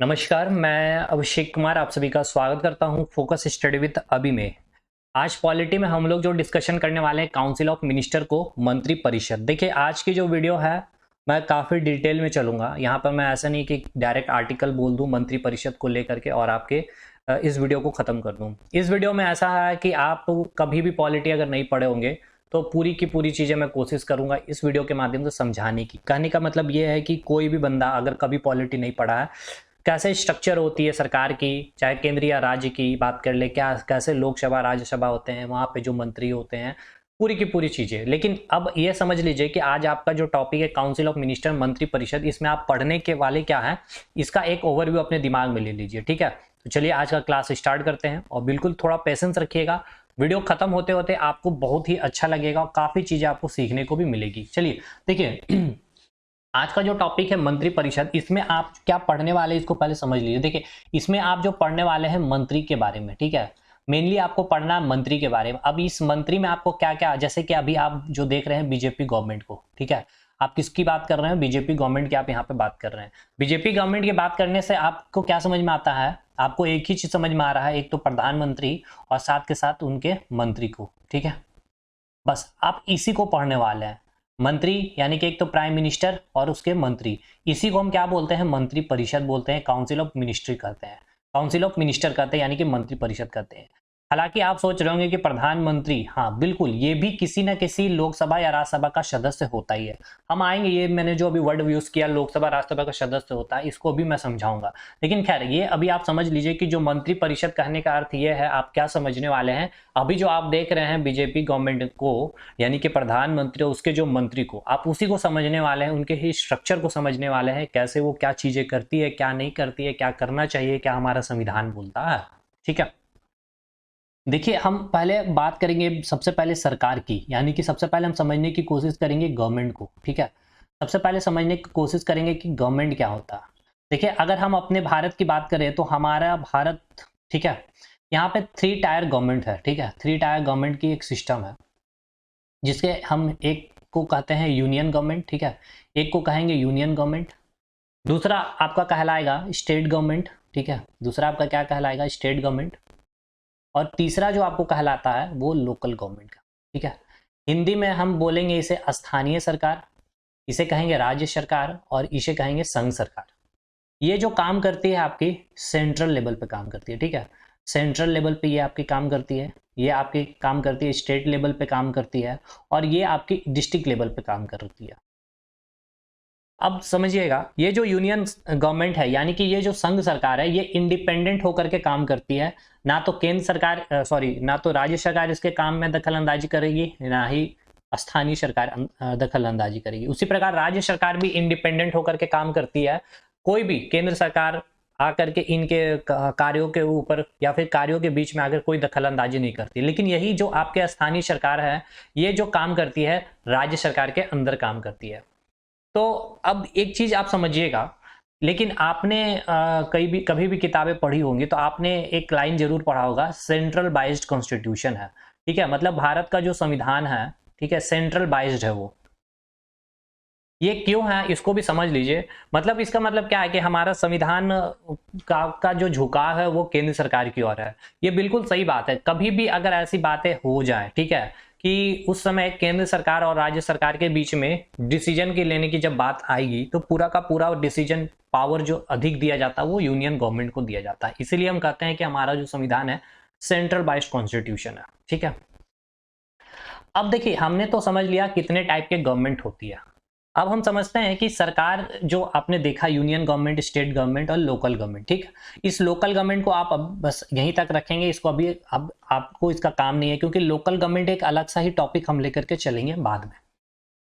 नमस्कार, मैं अभिषेक कुमार आप सभी का स्वागत करता हूं फोकस स्टडी विद अभी में। आज पॉलिटी में हम लोग जो डिस्कशन करने वाले हैं काउंसिल ऑफ मिनिस्टर को मंत्री परिषद। देखिए आज की जो वीडियो है मैं काफ़ी डिटेल में चलूंगा। यहाँ पर मैं ऐसा नहीं कि डायरेक्ट आर्टिकल बोल दूं मंत्री परिषद को लेकर के और आपके इस वीडियो को ख़त्म कर दूं। इस वीडियो में ऐसा है कि आप कभी भी पॉलिटी अगर नहीं पढ़े होंगे तो पूरी की पूरी चीज़ें मैं कोशिश करूंगा इस वीडियो के माध्यम से समझाने की। कहने का मतलब ये है कि कोई भी बंदा अगर कभी पॉलिटी नहीं पढ़ा है, कैसे स्ट्रक्चर होती है सरकार की, चाहे केंद्रीय या राज्य की बात कर ले, क्या कैसे लोकसभा राज्यसभा होते हैं, वहाँ पे जो मंत्री होते हैं, पूरी की पूरी चीज़ें। लेकिन अब ये समझ लीजिए कि आज आपका जो टॉपिक है काउंसिल ऑफ मिनिस्टर मंत्री परिषद, इसमें आप पढ़ने के वाले क्या है, इसका एक ओवरव्यू अपने दिमाग में ले लीजिए। ठीक है, तो चलिए आज का क्लास स्टार्ट करते हैं और बिल्कुल थोड़ा पेशेंस रखिएगा। वीडियो खत्म होते होते आपको बहुत ही अच्छा लगेगा और काफ़ी चीज़ें आपको सीखने को भी मिलेगी। चलिए देखिए आज का जो टॉपिक है मंत्री परिषद, इसमें आप क्या पढ़ने वाले हैं इसको पहले समझ लीजिए। देखिए इसमें आप जो पढ़ने वाले हैं मंत्री के बारे में, ठीक है, मेनली आपको पढ़ना है मंत्री के बारे में। अब इस मंत्री में आपको क्या क्या, जैसे कि अभी आप जो देख रहे हैं बीजेपी गवर्नमेंट को, ठीक है, आप किसकी बात कर रहे हैं, बीजेपी गवर्नमेंट की आप यहाँ पे बात कर रहे हैं। बीजेपी गवर्नमेंट की बात करने से आपको क्या समझ में आता है, आपको एक ही चीज समझ में आ रहा है, एक तो प्रधानमंत्री और साथ के साथ उनके मंत्री को, ठीक है, बस आप इसी को पढ़ने वाले हैं। मंत्री यानी कि एक तो प्राइम मिनिस्टर और उसके मंत्री, इसी को हम क्या बोलते हैं, मंत्री परिषद बोलते हैं, काउंसिल ऑफ मिनिस्ट्री कहते हैं, काउंसिल ऑफ मिनिस्टर कहते हैं, यानी कि मंत्री परिषद कहते हैं। हालांकि आप सोच रहे होंगे कि प्रधानमंत्री, हाँ बिल्कुल, ये भी किसी न किसी लोकसभा या राज्यसभा का सदस्य होता ही है। हम आएंगे, ये मैंने जो अभी वर्ड यूज किया लोकसभा राज्यसभा का सदस्य होता है, इसको भी मैं समझाऊंगा। लेकिन खैर ये अभी आप समझ लीजिए कि जो मंत्री परिषद कहने का अर्थ ये है, आप क्या समझने वाले हैं। अभी जो आप देख रहे हैं बीजेपी गवर्नमेंट को, यानी कि प्रधानमंत्री और उसके जो मंत्री को, आप उसी को समझने वाले हैं, उनके ही स्ट्रक्चर को समझने वाले हैं, कैसे वो क्या चीजें करती है, क्या नहीं करती है, क्या करना चाहिए, क्या हमारा संविधान बोलता है। ठीक है, देखिए हम पहले बात करेंगे सबसे पहले सरकार की, यानी कि सबसे पहले हम समझने की कोशिश करेंगे गवर्नमेंट को। ठीक है, सबसे पहले समझने की कोशिश करेंगे कि गवर्नमेंट क्या होता है। देखिए अगर हम अपने भारत की बात करें तो हमारा भारत, ठीक है, यहाँ पे 3 टायर गवर्नमेंट है। ठीक है, 3 टायर गवर्नमेंट की एक सिस्टम है, जिसके हम एक को कहते हैं यूनियन गवर्नमेंट, ठीक है, एक को कहेंगे यूनियन गवर्नमेंट, दूसरा आपका कहलाएगा स्टेट गवर्नमेंट। ठीक है, दूसरा आपका क्या कहलाएगा, स्टेट गवर्नमेंट, और तीसरा जो आपको कहलाता है वो लोकल गवर्नमेंट का। ठीक है, हिंदी में हम बोलेंगे इसे स्थानीय सरकार, इसे कहेंगे राज्य सरकार और इसे कहेंगे संघ सरकार। ये जो काम करती है आपकी सेंट्रल लेवल पे काम करती है। ठीक है, सेंट्रल लेवल पे ये आपकी काम करती है, ये आपकी काम करती है, स्टेट लेवल पे काम करती है, और ये आपकी डिस्ट्रिक्ट लेवल पे काम करती है। अब समझिएगा, ये जो यूनियन गवर्नमेंट है, यानी कि ये जो संघ सरकार है, ये इंडिपेंडेंट होकर के काम करती है। ना तो केंद्र सरकार, ना तो राज्य सरकार इसके काम में दखल अंदाजी करेगी, ना ही स्थानीय सरकार दखल अंदाजी करेगी। उसी प्रकार राज्य सरकार भी इंडिपेंडेंट होकर के काम करती है। कोई भी केंद्र सरकार आकर के इनके कार्यों के ऊपर या फिर कार्यों के बीच में आकर कोई दखल अंदाजी नहीं करती। लेकिन यही जो आपके स्थानीय सरकार है, ये जो काम करती है राज्य सरकार के अंदर काम करती है। तो अब एक चीज आप समझिएगा, लेकिन आपने कभी भी किताबें पढ़ी होंगी तो आपने एक लाइन जरूर पढ़ा होगा, सेंट्रल बाइज्ड कॉन्स्टिट्यूशन है। ठीक है, मतलब भारत का जो संविधान है, ठीक है, सेंट्रल बाइज्ड है वो। ये क्यों है इसको भी समझ लीजिए। मतलब इसका मतलब क्या है कि हमारा संविधान का जो झुकाव है वो केंद्र सरकार की ओर है। ये बिल्कुल सही बात है। कभी भी अगर ऐसी बातें हो जाए, ठीक है, कि उस समय केंद्र सरकार और राज्य सरकार के बीच में डिसीजन की लेने की जब बात आएगी तो पूरा का पूरा डिसीजन पावर जो अधिक दिया जाता है वो यूनियन गवर्नमेंट को दिया जाता है। इसीलिए हम कहते हैं कि हमारा जो संविधान है सेंट्रल बाइज्ड कॉन्स्टिट्यूशन है। ठीक है, अब देखिए हमने तो समझ लिया कितने टाइप के गवर्नमेंट होती है। अब हम समझते हैं कि सरकार जो आपने देखा, यूनियन गवर्नमेंट, स्टेट गवर्नमेंट और लोकल गवर्नमेंट। ठीक, इस लोकल गवर्नमेंट को आप अब बस यहीं तक रखेंगे, इसको अभी अब आपको इसका काम नहीं है, क्योंकि लोकल गवर्नमेंट एक अलग सा ही टॉपिक हम लेकर के चलेंगे बाद में।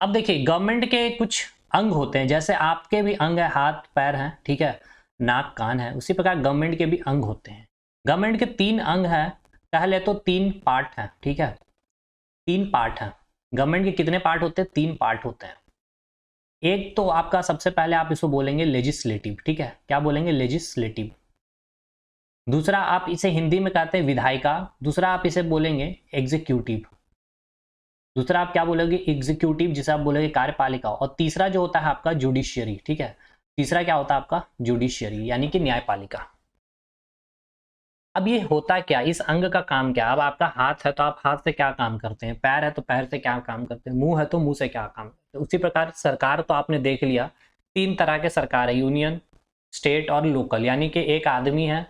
अब देखिए गवर्नमेंट के कुछ अंग होते हैं, जैसे आपके भी अंग है, हाथ पैर हैं, ठीक है, नाक कान है, उसी प्रकार गवर्नमेंट के भी अंग होते हैं। गवर्नमेंट के 3 अंग हैं, पहले तो 3 पार्ट हैं। ठीक है, 3 पार्ट हैं। गवर्नमेंट के कितने पार्ट होते हैं, 3 पार्ट होते हैं। एक तो आपका सबसे पहले आप इसको बोलेंगे लेजिस्लेटिव। ठीक है, क्या बोलेंगे, लेजिस्लेटिव। दूसरा आप इसे हिंदी में कहते हैं विधायिका, दूसरा आप इसे बोलेंगे एग्जीक्यूटिव, दूसरा आप क्या बोलोगे, एग्जीक्यूटिव, जिसे आप बोलोगे कार्यपालिका, और तीसरा जो होता है आपका जुडिशियरी। ठीक है, तीसरा क्या होता है आपका जुडिशियरी यानी कि न्यायपालिका। अब ये होता क्या, इस अंग का काम क्या? अब आपका हाथ है तो आप हाथ से क्या काम करते हैं, पैर है तो पैर से क्या काम करते हैं, मुंह है तो मुंह से क्या काम करते हैं। उसी प्रकार सरकार तो आपने देख लिया, तीन तरह के सरकार है, यूनियन, स्टेट और लोकल, यानी कि एक आदमी है,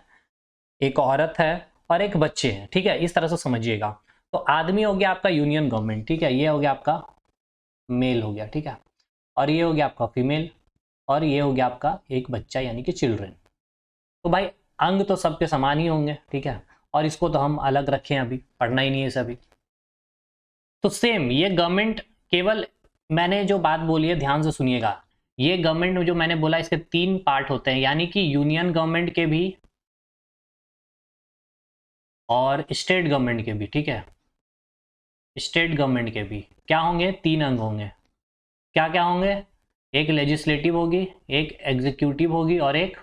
एक औरत है और एक बच्चे हैं, ठीक है, इस तरह से समझिएगा। तो आदमी हो गया आपका यूनियन गवर्नमेंट, ठीक है, ये हो गया आपका मेल हो गया, ठीक है, और ये हो गया आपका फीमेल, और ये हो गया आपका एक बच्चा यानी कि चिल्ड्रन। तो भाई अंग तो सबके समान ही होंगे, ठीक है, और इसको तो हम अलग रखें, अभी पढ़ना ही नहीं है सभी। तो सेम ये गवर्नमेंट, केवल मैंने जो बात बोली है ध्यान से सुनिएगा, ये गवर्नमेंट में जो मैंने बोला इसके तीन पार्ट होते हैं, यानी कि यूनियन गवर्नमेंट के भी और स्टेट गवर्नमेंट के भी, ठीक है, स्टेट गवर्नमेंट के भी क्या होंगे, तीन अंग होंगे। क्या क्या होंगे, एक लेजिस्लेटिव होगी, एक एग्जीक्यूटिव होगी और एक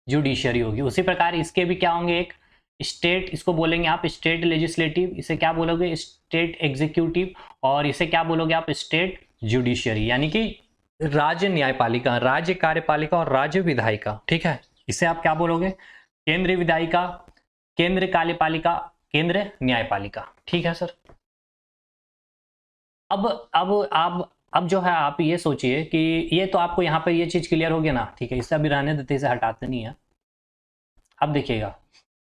जुडिशरी होगी। उसी प्रकार इसके भी क्या होंगे, एक स्टेट, इसको बोलेंगे आप स्टेट लेजिस्लेटिव, इसे क्या बोलोगे स्टेट एग्जीक्यूटिव, और इसे क्या बोलोगे आप स्टेट जुडिशरी, यानी कि राज्य न्यायपालिका, राज्य कार्यपालिका और राज्य विधायिका, ठीक है। इसे आप क्या बोलोगे, केंद्रीय विधायिका, केंद्र कार्यपालिका, केंद्र न्यायपालिका, ठीक है सर। अब जो है आप ये सोचिए कि ये तो आपको यहाँ पर ये चीज क्लियर हो गया ना, ठीक है, इससे अभी रहने देते, इसे हटाते नहीं है। अब देखिएगा,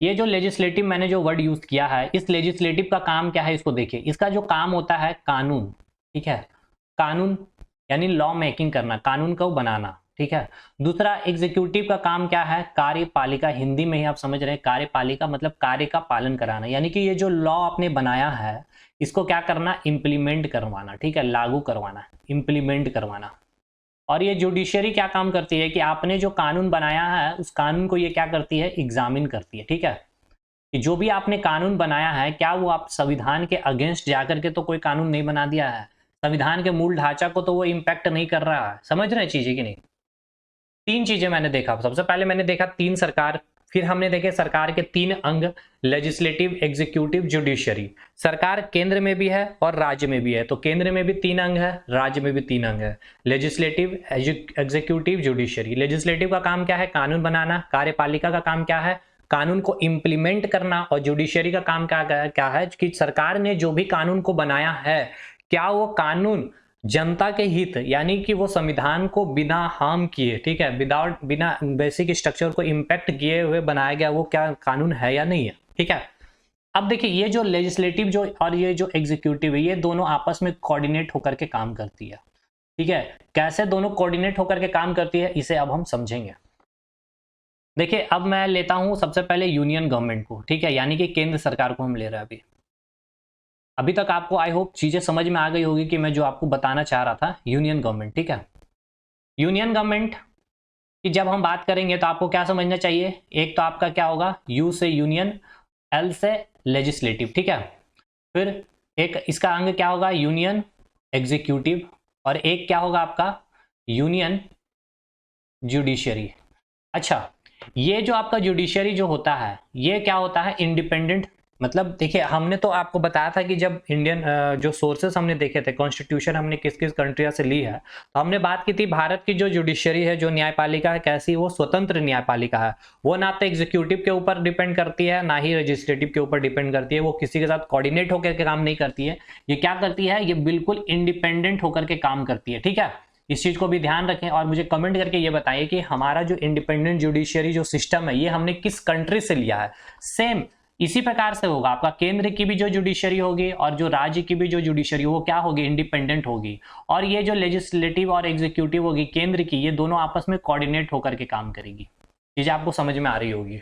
ये जो लेजिस्लेटिव मैंने जो वर्ड यूज किया है, इस लेजिस्लेटिव का काम क्या है इसको देखिए। इसका जो काम होता है कानून, ठीक है, कानून यानी लॉ मेकिंग करना, कानून को बनाना, ठीक है। दूसरा एग्जीक्यूटिव का काम क्या है, कार्यपालिका, हिंदी में ही आप समझ रहे हैं, कार्यपालिका मतलब कार्य का पालन कराना, यानी कि ये जो लॉ आपने बनाया है इसको क्या करना, इंप्लीमेंट करवाना, ठीक है, लागू करवाना, इंप्लीमेंट करवाना। और ये जुडिशरी क्या काम करती है कि आपने जो कानून बनाया है उस कानून को ये क्या करती है, एग्जामिन करती है, ठीक है, कि जो भी आपने कानून बनाया है क्या वो आप संविधान के अगेंस्ट जाकर के तो कोई कानून नहीं बना दिया है, संविधान के मूल ढांचा को तो वो इम्पैक्ट नहीं कर रहा है। समझ रहे हैं चीजें कि नहीं। तीन चीजें मैंने देखा, सबसे पहले मैंने देखा तीन सरकार, फिर हमने देखे सरकार के तीन अंग, लेजिस्लेटिव, एग्जीक्यूटिव, जुडिशरी। सरकार केंद्र में भी है और राज्य में भी है, तो केंद्र में भी तीन अंग है, राज्य में भी तीन अंग है, लेजिस्लेटिव, एग्जीक्यूटिव, जुडिशरी। लेजिस्लेटिव का काम क्या है, कानून बनाना, कार्यपालिका का काम क्या है, कानून को इंप्लीमेंट करना, और जुडिशरी का काम क्या है कि सरकार ने जो भी कानून को बनाया है क्या वो कानून जनता के हित यानी कि वो संविधान को बिना हार्म किए, ठीक है, विदाउट, बिना बेसिक स्ट्रक्चर को इम्पैक्ट किए हुए बनाया गया, वो क्या कानून है या नहीं है, ठीक है। अब देखिए ये जो लेजिस्लेटिव जो और ये जो एग्जीक्यूटिव है ये दोनों आपस में कोऑर्डिनेट होकर के काम करती है, ठीक है। कैसे दोनों कोऑर्डिनेट होकर के काम करती है इसे अब हम समझेंगे। देखिए अब मैं लेता हूं सबसे पहले यूनियन गवर्नमेंट को, ठीक है, यानी कि केंद्र सरकार को हम ले रहे हैं। अभी तक आपको आई होप चीजें समझ में आ गई होगी कि मैं जो आपको बताना चाह रहा था, यूनियन गवर्नमेंट, ठीक है। यूनियन गवर्नमेंट की जब हम बात करेंगे तो आपको क्या समझना चाहिए, एक तो आपका क्या होगा, यू से यूनियन, एल से लेजिस्लेटिव, ठीक है, फिर एक इसका अंग क्या होगा, यूनियन एग्जीक्यूटिव, और एक क्या होगा आपका यूनियन जुडिशरी। अच्छा, ये जो आपका जुडिशरी जो होता है ये क्या होता है, इंडिपेंडेंट। मतलब देखिए हमने तो आपको बताया था कि जब इंडियन जो सोर्सेस हमने देखे थे, कॉन्स्टिट्यूशन हमने किस किस कंट्री से ली है, तो हमने बात की थी भारत की जो जुडिशरी है, जो न्यायपालिका है, कैसी वो स्वतंत्र न्यायपालिका है, वो ना तो एग्जीक्यूटिव के ऊपर डिपेंड करती है ना ही लेजिस्लेटिव के ऊपर डिपेंड करती है, वो किसी के साथ कोऑर्डिनेट होकर के काम नहीं करती है। ये क्या करती है, ये बिल्कुल इंडिपेंडेंट होकर के काम करती है, ठीक है। इस चीज को भी ध्यान रखें और मुझे कमेंट करके ये बताइए कि हमारा जो इंडिपेंडेंट जुडिशियरी जो सिस्टम है ये हमने किस कंट्री से लिया है। सेम इसी प्रकार से होगा आपका, केंद्र की भी जो जुडिशरी होगी और जो राज्य की भी जो जुडिशरी वो क्या होगी, इंडिपेंडेंट होगी, और ये जो लेजिस्लेटिव और एग्जीक्यूटिव होगी केंद्र की, ये दोनों आपस में कोऑर्डिनेट होकर के काम करेगी। चीजें आपको समझ में आ रही होगी।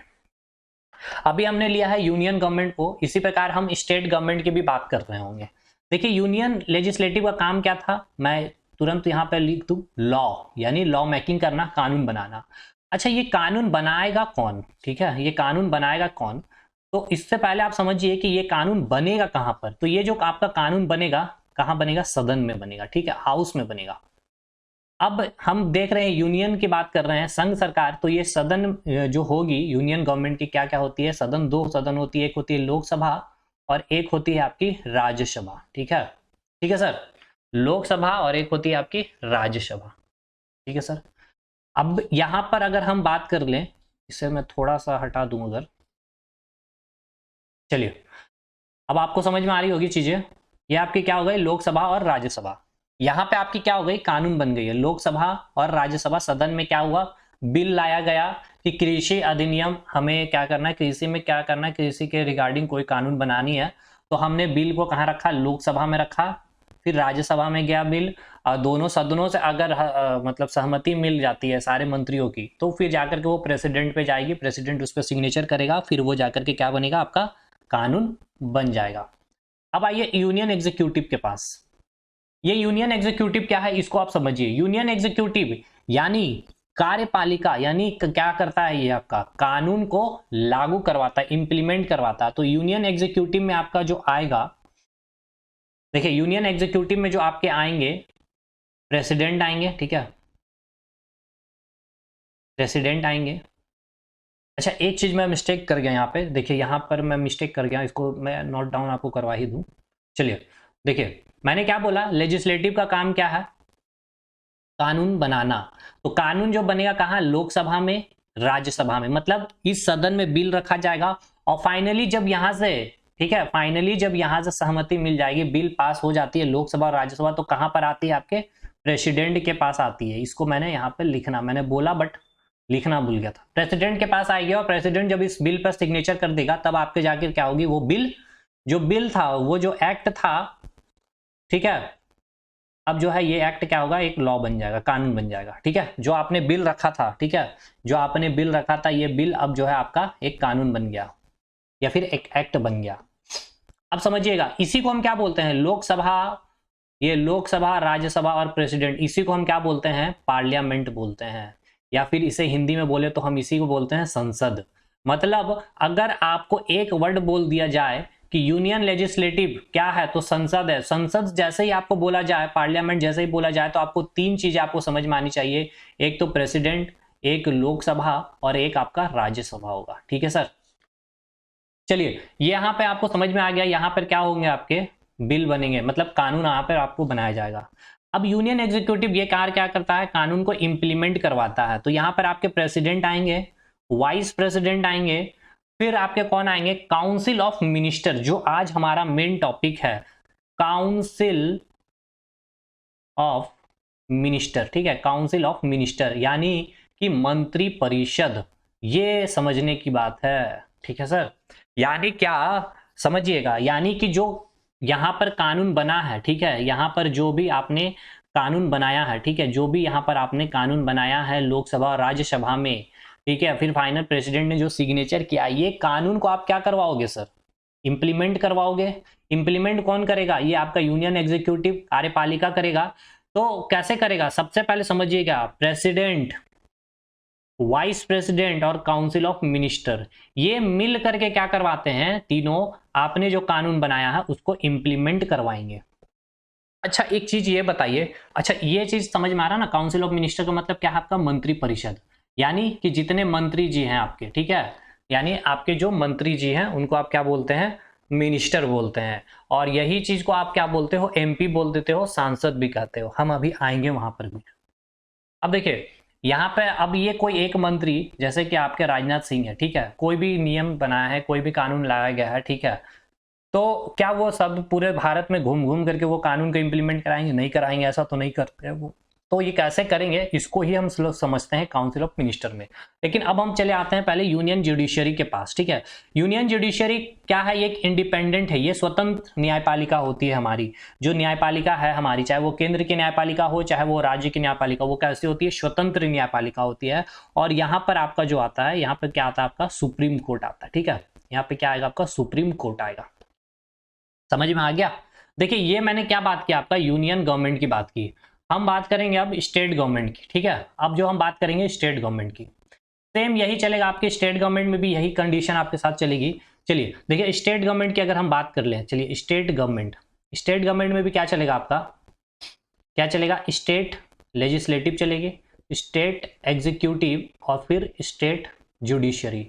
अभी हमने लिया है यूनियन गवर्नमेंट को, इसी प्रकार हम स्टेट गवर्नमेंट की भी बात कर रहे होंगे। देखिए यूनियन लेजिस्लेटिव का काम क्या था, मैं तुरंत यहाँ पे लिख दूं, लॉ, यानी लॉ मेकिंग करना, कानून बनाना। अच्छा ये कानून बनाएगा कौन, ठीक है, ये कानून बनाएगा कौन, तो इससे पहले आप समझिए कि ये कानून बनेगा कहां पर। तो ये जो आपका कानून बनेगा कहां बनेगा, सदन में बनेगा, ठीक है, हाउस में बनेगा। अब हम देख रहे हैं यूनियन की बात कर रहे हैं, संघ सरकार, तो ये सदन जो होगी यूनियन गवर्नमेंट की क्या क्या होती है, सदन, दो सदन होती है, एक होती है लोकसभा और एक होती है आपकी राज्यसभा, ठीक है, ठीक है सर, लोकसभा और एक होती है आपकी राज्यसभा, ठीक है सर। अब यहां पर अगर हम बात कर लें, इसे मैं थोड़ा सा हटा दूं अगर, चलिए अब आपको समझ में आ रही होगी चीजें। ये आपकी क्या हो गई, लोकसभा और राज्यसभा। यहां पे आपकी क्या हो गई, कानून बन गई है। लोकसभा और राज्यसभा सदन में क्या हुआ, बिल लाया गया कि कृषि अधिनियम हमें क्या करना है, कृषि में क्या करना है, कृषि के रिगार्डिंग कोई कानून बनानी है। तो हमने बिल को कहाँ रखा, लोकसभा में रखा, फिर राज्यसभा में गया बिल। दोनों सदनों से अगर मतलब सहमति मिल जाती है सारे मंत्रियों की, तो फिर जाकर के वो प्रेसिडेंट पे जाएगी, प्रेसिडेंट उस पर सिग्नेचर करेगा, फिर वो जाकर के क्या बनेगा, आपका कानून बन जाएगा। अब आइए यूनियन एग्जीक्यूटिव के पास। ये यूनियन एग्जीक्यूटिव क्या है, इसको आप समझिए। यूनियन एग्जीक्यूटिव यानी कार्यपालिका, यानी क्या करता है, ये आपका कानून को लागू करवाता है, इंप्लीमेंट करवाता है। तो यूनियन एग्जीक्यूटिव में आपका जो आएगा, देखिए यूनियन एग्जीक्यूटिव में जो आपके आएंगे, प्रेसिडेंट आएंगे, ठीक है, प्रेसिडेंट आएंगे। अच्छा एक चीज मैं मिस्टेक कर गया यहाँ पे, देखिए यहाँ पर मैं मिस्टेक कर गया, इसको मैं नोट डाउन आपको करवा ही दूं। चलिए देखिए मैंने क्या बोला, लेजिस्लेटिव का काम क्या है, कानून बनाना। तो कानून जो बनेगा कहाँ, लोकसभा में, राज्यसभा में, मतलब इस सदन में बिल रखा जाएगा और फाइनली जब यहां से, ठीक है, फाइनली जब यहां से सहमति मिल जाएगी, बिल पास हो जाती है लोकसभा और राज्यसभा, तो कहां पर आती है, आपके प्रेसिडेंट के पास आती है। इसको मैंने यहाँ पे लिखना, मैंने बोला बट लिखना भूल गया था। प्रेसिडेंट के पास आएगी और प्रेसिडेंट जब इस बिल पर सिग्नेचर कर देगा, तब आपके जाके क्या होगी, वो बिल, जो बिल था, वो जो एक्ट था, ठीक है, अब जो है ये एक्ट क्या होगा, एक लॉ बन जाएगा, कानून बन जाएगा। ठीक है, जो आपने बिल रखा था, ठीक है, जो आपने बिल रखा था, ये बिल अब जो है आपका एक कानून बन गया या फिर एक एक्ट बन गया। अब समझिएगा, इसी को हम क्या बोलते हैं, लोकसभा, ये लोकसभा, राज्यसभा और प्रेसिडेंट, इसी को हम क्या बोलते हैं, पार्लियामेंट बोलते हैं, या फिर इसे हिंदी में बोले तो हम इसी को बोलते हैं संसद। मतलब अगर आपको एक वर्ड बोल दिया जाए कि यूनियन लेजिस्लेटिव क्या है, तो संसद है। संसद जैसे ही आपको बोला जाए, पार्लियामेंट जैसे ही बोला जाए, तो आपको तीन चीजें आपको समझ में आनी चाहिए, एक तो प्रेसिडेंट, एक लोकसभा और एक आपका राज्यसभा होगा। ठीक है सर, चलिए यहां पे आपको समझ में आ गया, यहां पर क्या होंगे, आपके बिल बनेंगे, मतलब कानून यहां पर आपको बनाया जाएगा। अब यूनियन एग्जीक्यूटिव ये कार्य क्या करता है, कानून को इंप्लीमेंट करवाता है। तो यहां पर आपके प्रेसिडेंट आएंगे, वाइस प्रेसिडेंट आएंगे, फिर आपके कौन आएंगे, काउंसिल ऑफ मिनिस्टर, जो आज हमारा मेन टॉपिक है, काउंसिल ऑफ मिनिस्टर। ठीक है, काउंसिल ऑफ मिनिस्टर यानी कि मंत्री परिषद, ये समझने की बात है। ठीक है सर, यानी क्या, समझिएगा, यानी कि जो यहां पर कानून बना है, ठीक है, यहां पर जो भी आपने कानून बनाया है, ठीक है, जो भी यहां पर आपने कानून बनाया है लोकसभा और राज्यसभा में, ठीक है, फिर फाइनल प्रेसिडेंट ने जो सिग्नेचर किया, ये कानून को आप क्या करवाओगे सर, इंप्लीमेंट करवाओगे। इंप्लीमेंट कौन करेगा, ये आपका यूनियन एग्जीक्यूटिव, कार्यपालिका करेगा। तो कैसे करेगा, सबसे पहले समझिएगा, प्रेसिडेंट, वाइस प्रेसिडेंट और काउंसिल ऑफ मिनिस्टर, ये मिल करके क्या करवाते हैं, तीनों आपने जो कानून बनाया है उसको इंप्लीमेंट करवाएंगे। अच्छा एक चीज ये बताइए, अच्छा ये चीज समझ में आ रहा ना, काउंसिल ऑफ मिनिस्टर का मतलब क्या है, आपका मंत्री परिषद, यानी कि जितने मंत्री जी हैं आपके, ठीक है, यानी आपके जो मंत्री जी हैं उनको आप क्या बोलते हैं, मिनिस्टर बोलते हैं। और यही चीज को आप क्या बोलते हो, एमपी बोल देते हो, सांसद भी कहते हो, हम अभी आएंगे वहां पर भी। अब देखिए यहाँ पे, अब ये कोई एक मंत्री, जैसे कि आपके राजनाथ सिंह है, ठीक है, कोई भी नियम बनाया है, कोई भी कानून लाया गया है, ठीक है, तो क्या वो सब पूरे भारत में घूम घूम करके वो कानून को इंप्लीमेंट कराएंगे, नहीं कराएंगे, ऐसा तो नहीं करते वो। तो ये कैसे करेंगे, इसको ही हम लोग समझते हैं काउंसिल ऑफ मिनिस्टर में। लेकिन अब हम चले आते हैं पहले यूनियन जुडिशरी के पास। ठीक है, यूनियन जुडिशरी क्या है, ये एक इंडिपेंडेंट है, ये स्वतंत्र न्यायपालिका होती है हमारी। जो न्यायपालिका है हमारी, चाहे वो केंद्र की न्यायपालिका हो, चाहे वो राज्य की न्यायपालिका, वो कैसी होती है, स्वतंत्र न्यायपालिका होती है। और यहाँ पर आपका जो आता है, यहाँ पर क्या आता है, आपका सुप्रीम कोर्ट आता है। ठीक है, यहाँ पे क्या आएगा, आपका सुप्रीम कोर्ट आएगा। समझ में आ गया। देखिए ये मैंने क्या बात की, आपका यूनियन गवर्नमेंट की बात की। हम बात करेंगे अब स्टेट गवर्नमेंट की। ठीक है, अब जो हम बात करेंगे स्टेट गवर्नमेंट की, सेम यही चलेगा, आपके स्टेट गवर्नमेंट में भी यही कंडीशन आपके साथ चलेगी। चलिए देखिए स्टेट गवर्नमेंट की अगर हम बात कर लें, चलिए स्टेट गवर्नमेंट में भी क्या चलेगा, आपका क्या चलेगा, स्टेट लेजिस्लेटिव चलेगी, स्टेट एग्जीक्यूटिव और फिर स्टेट जुडिशरी।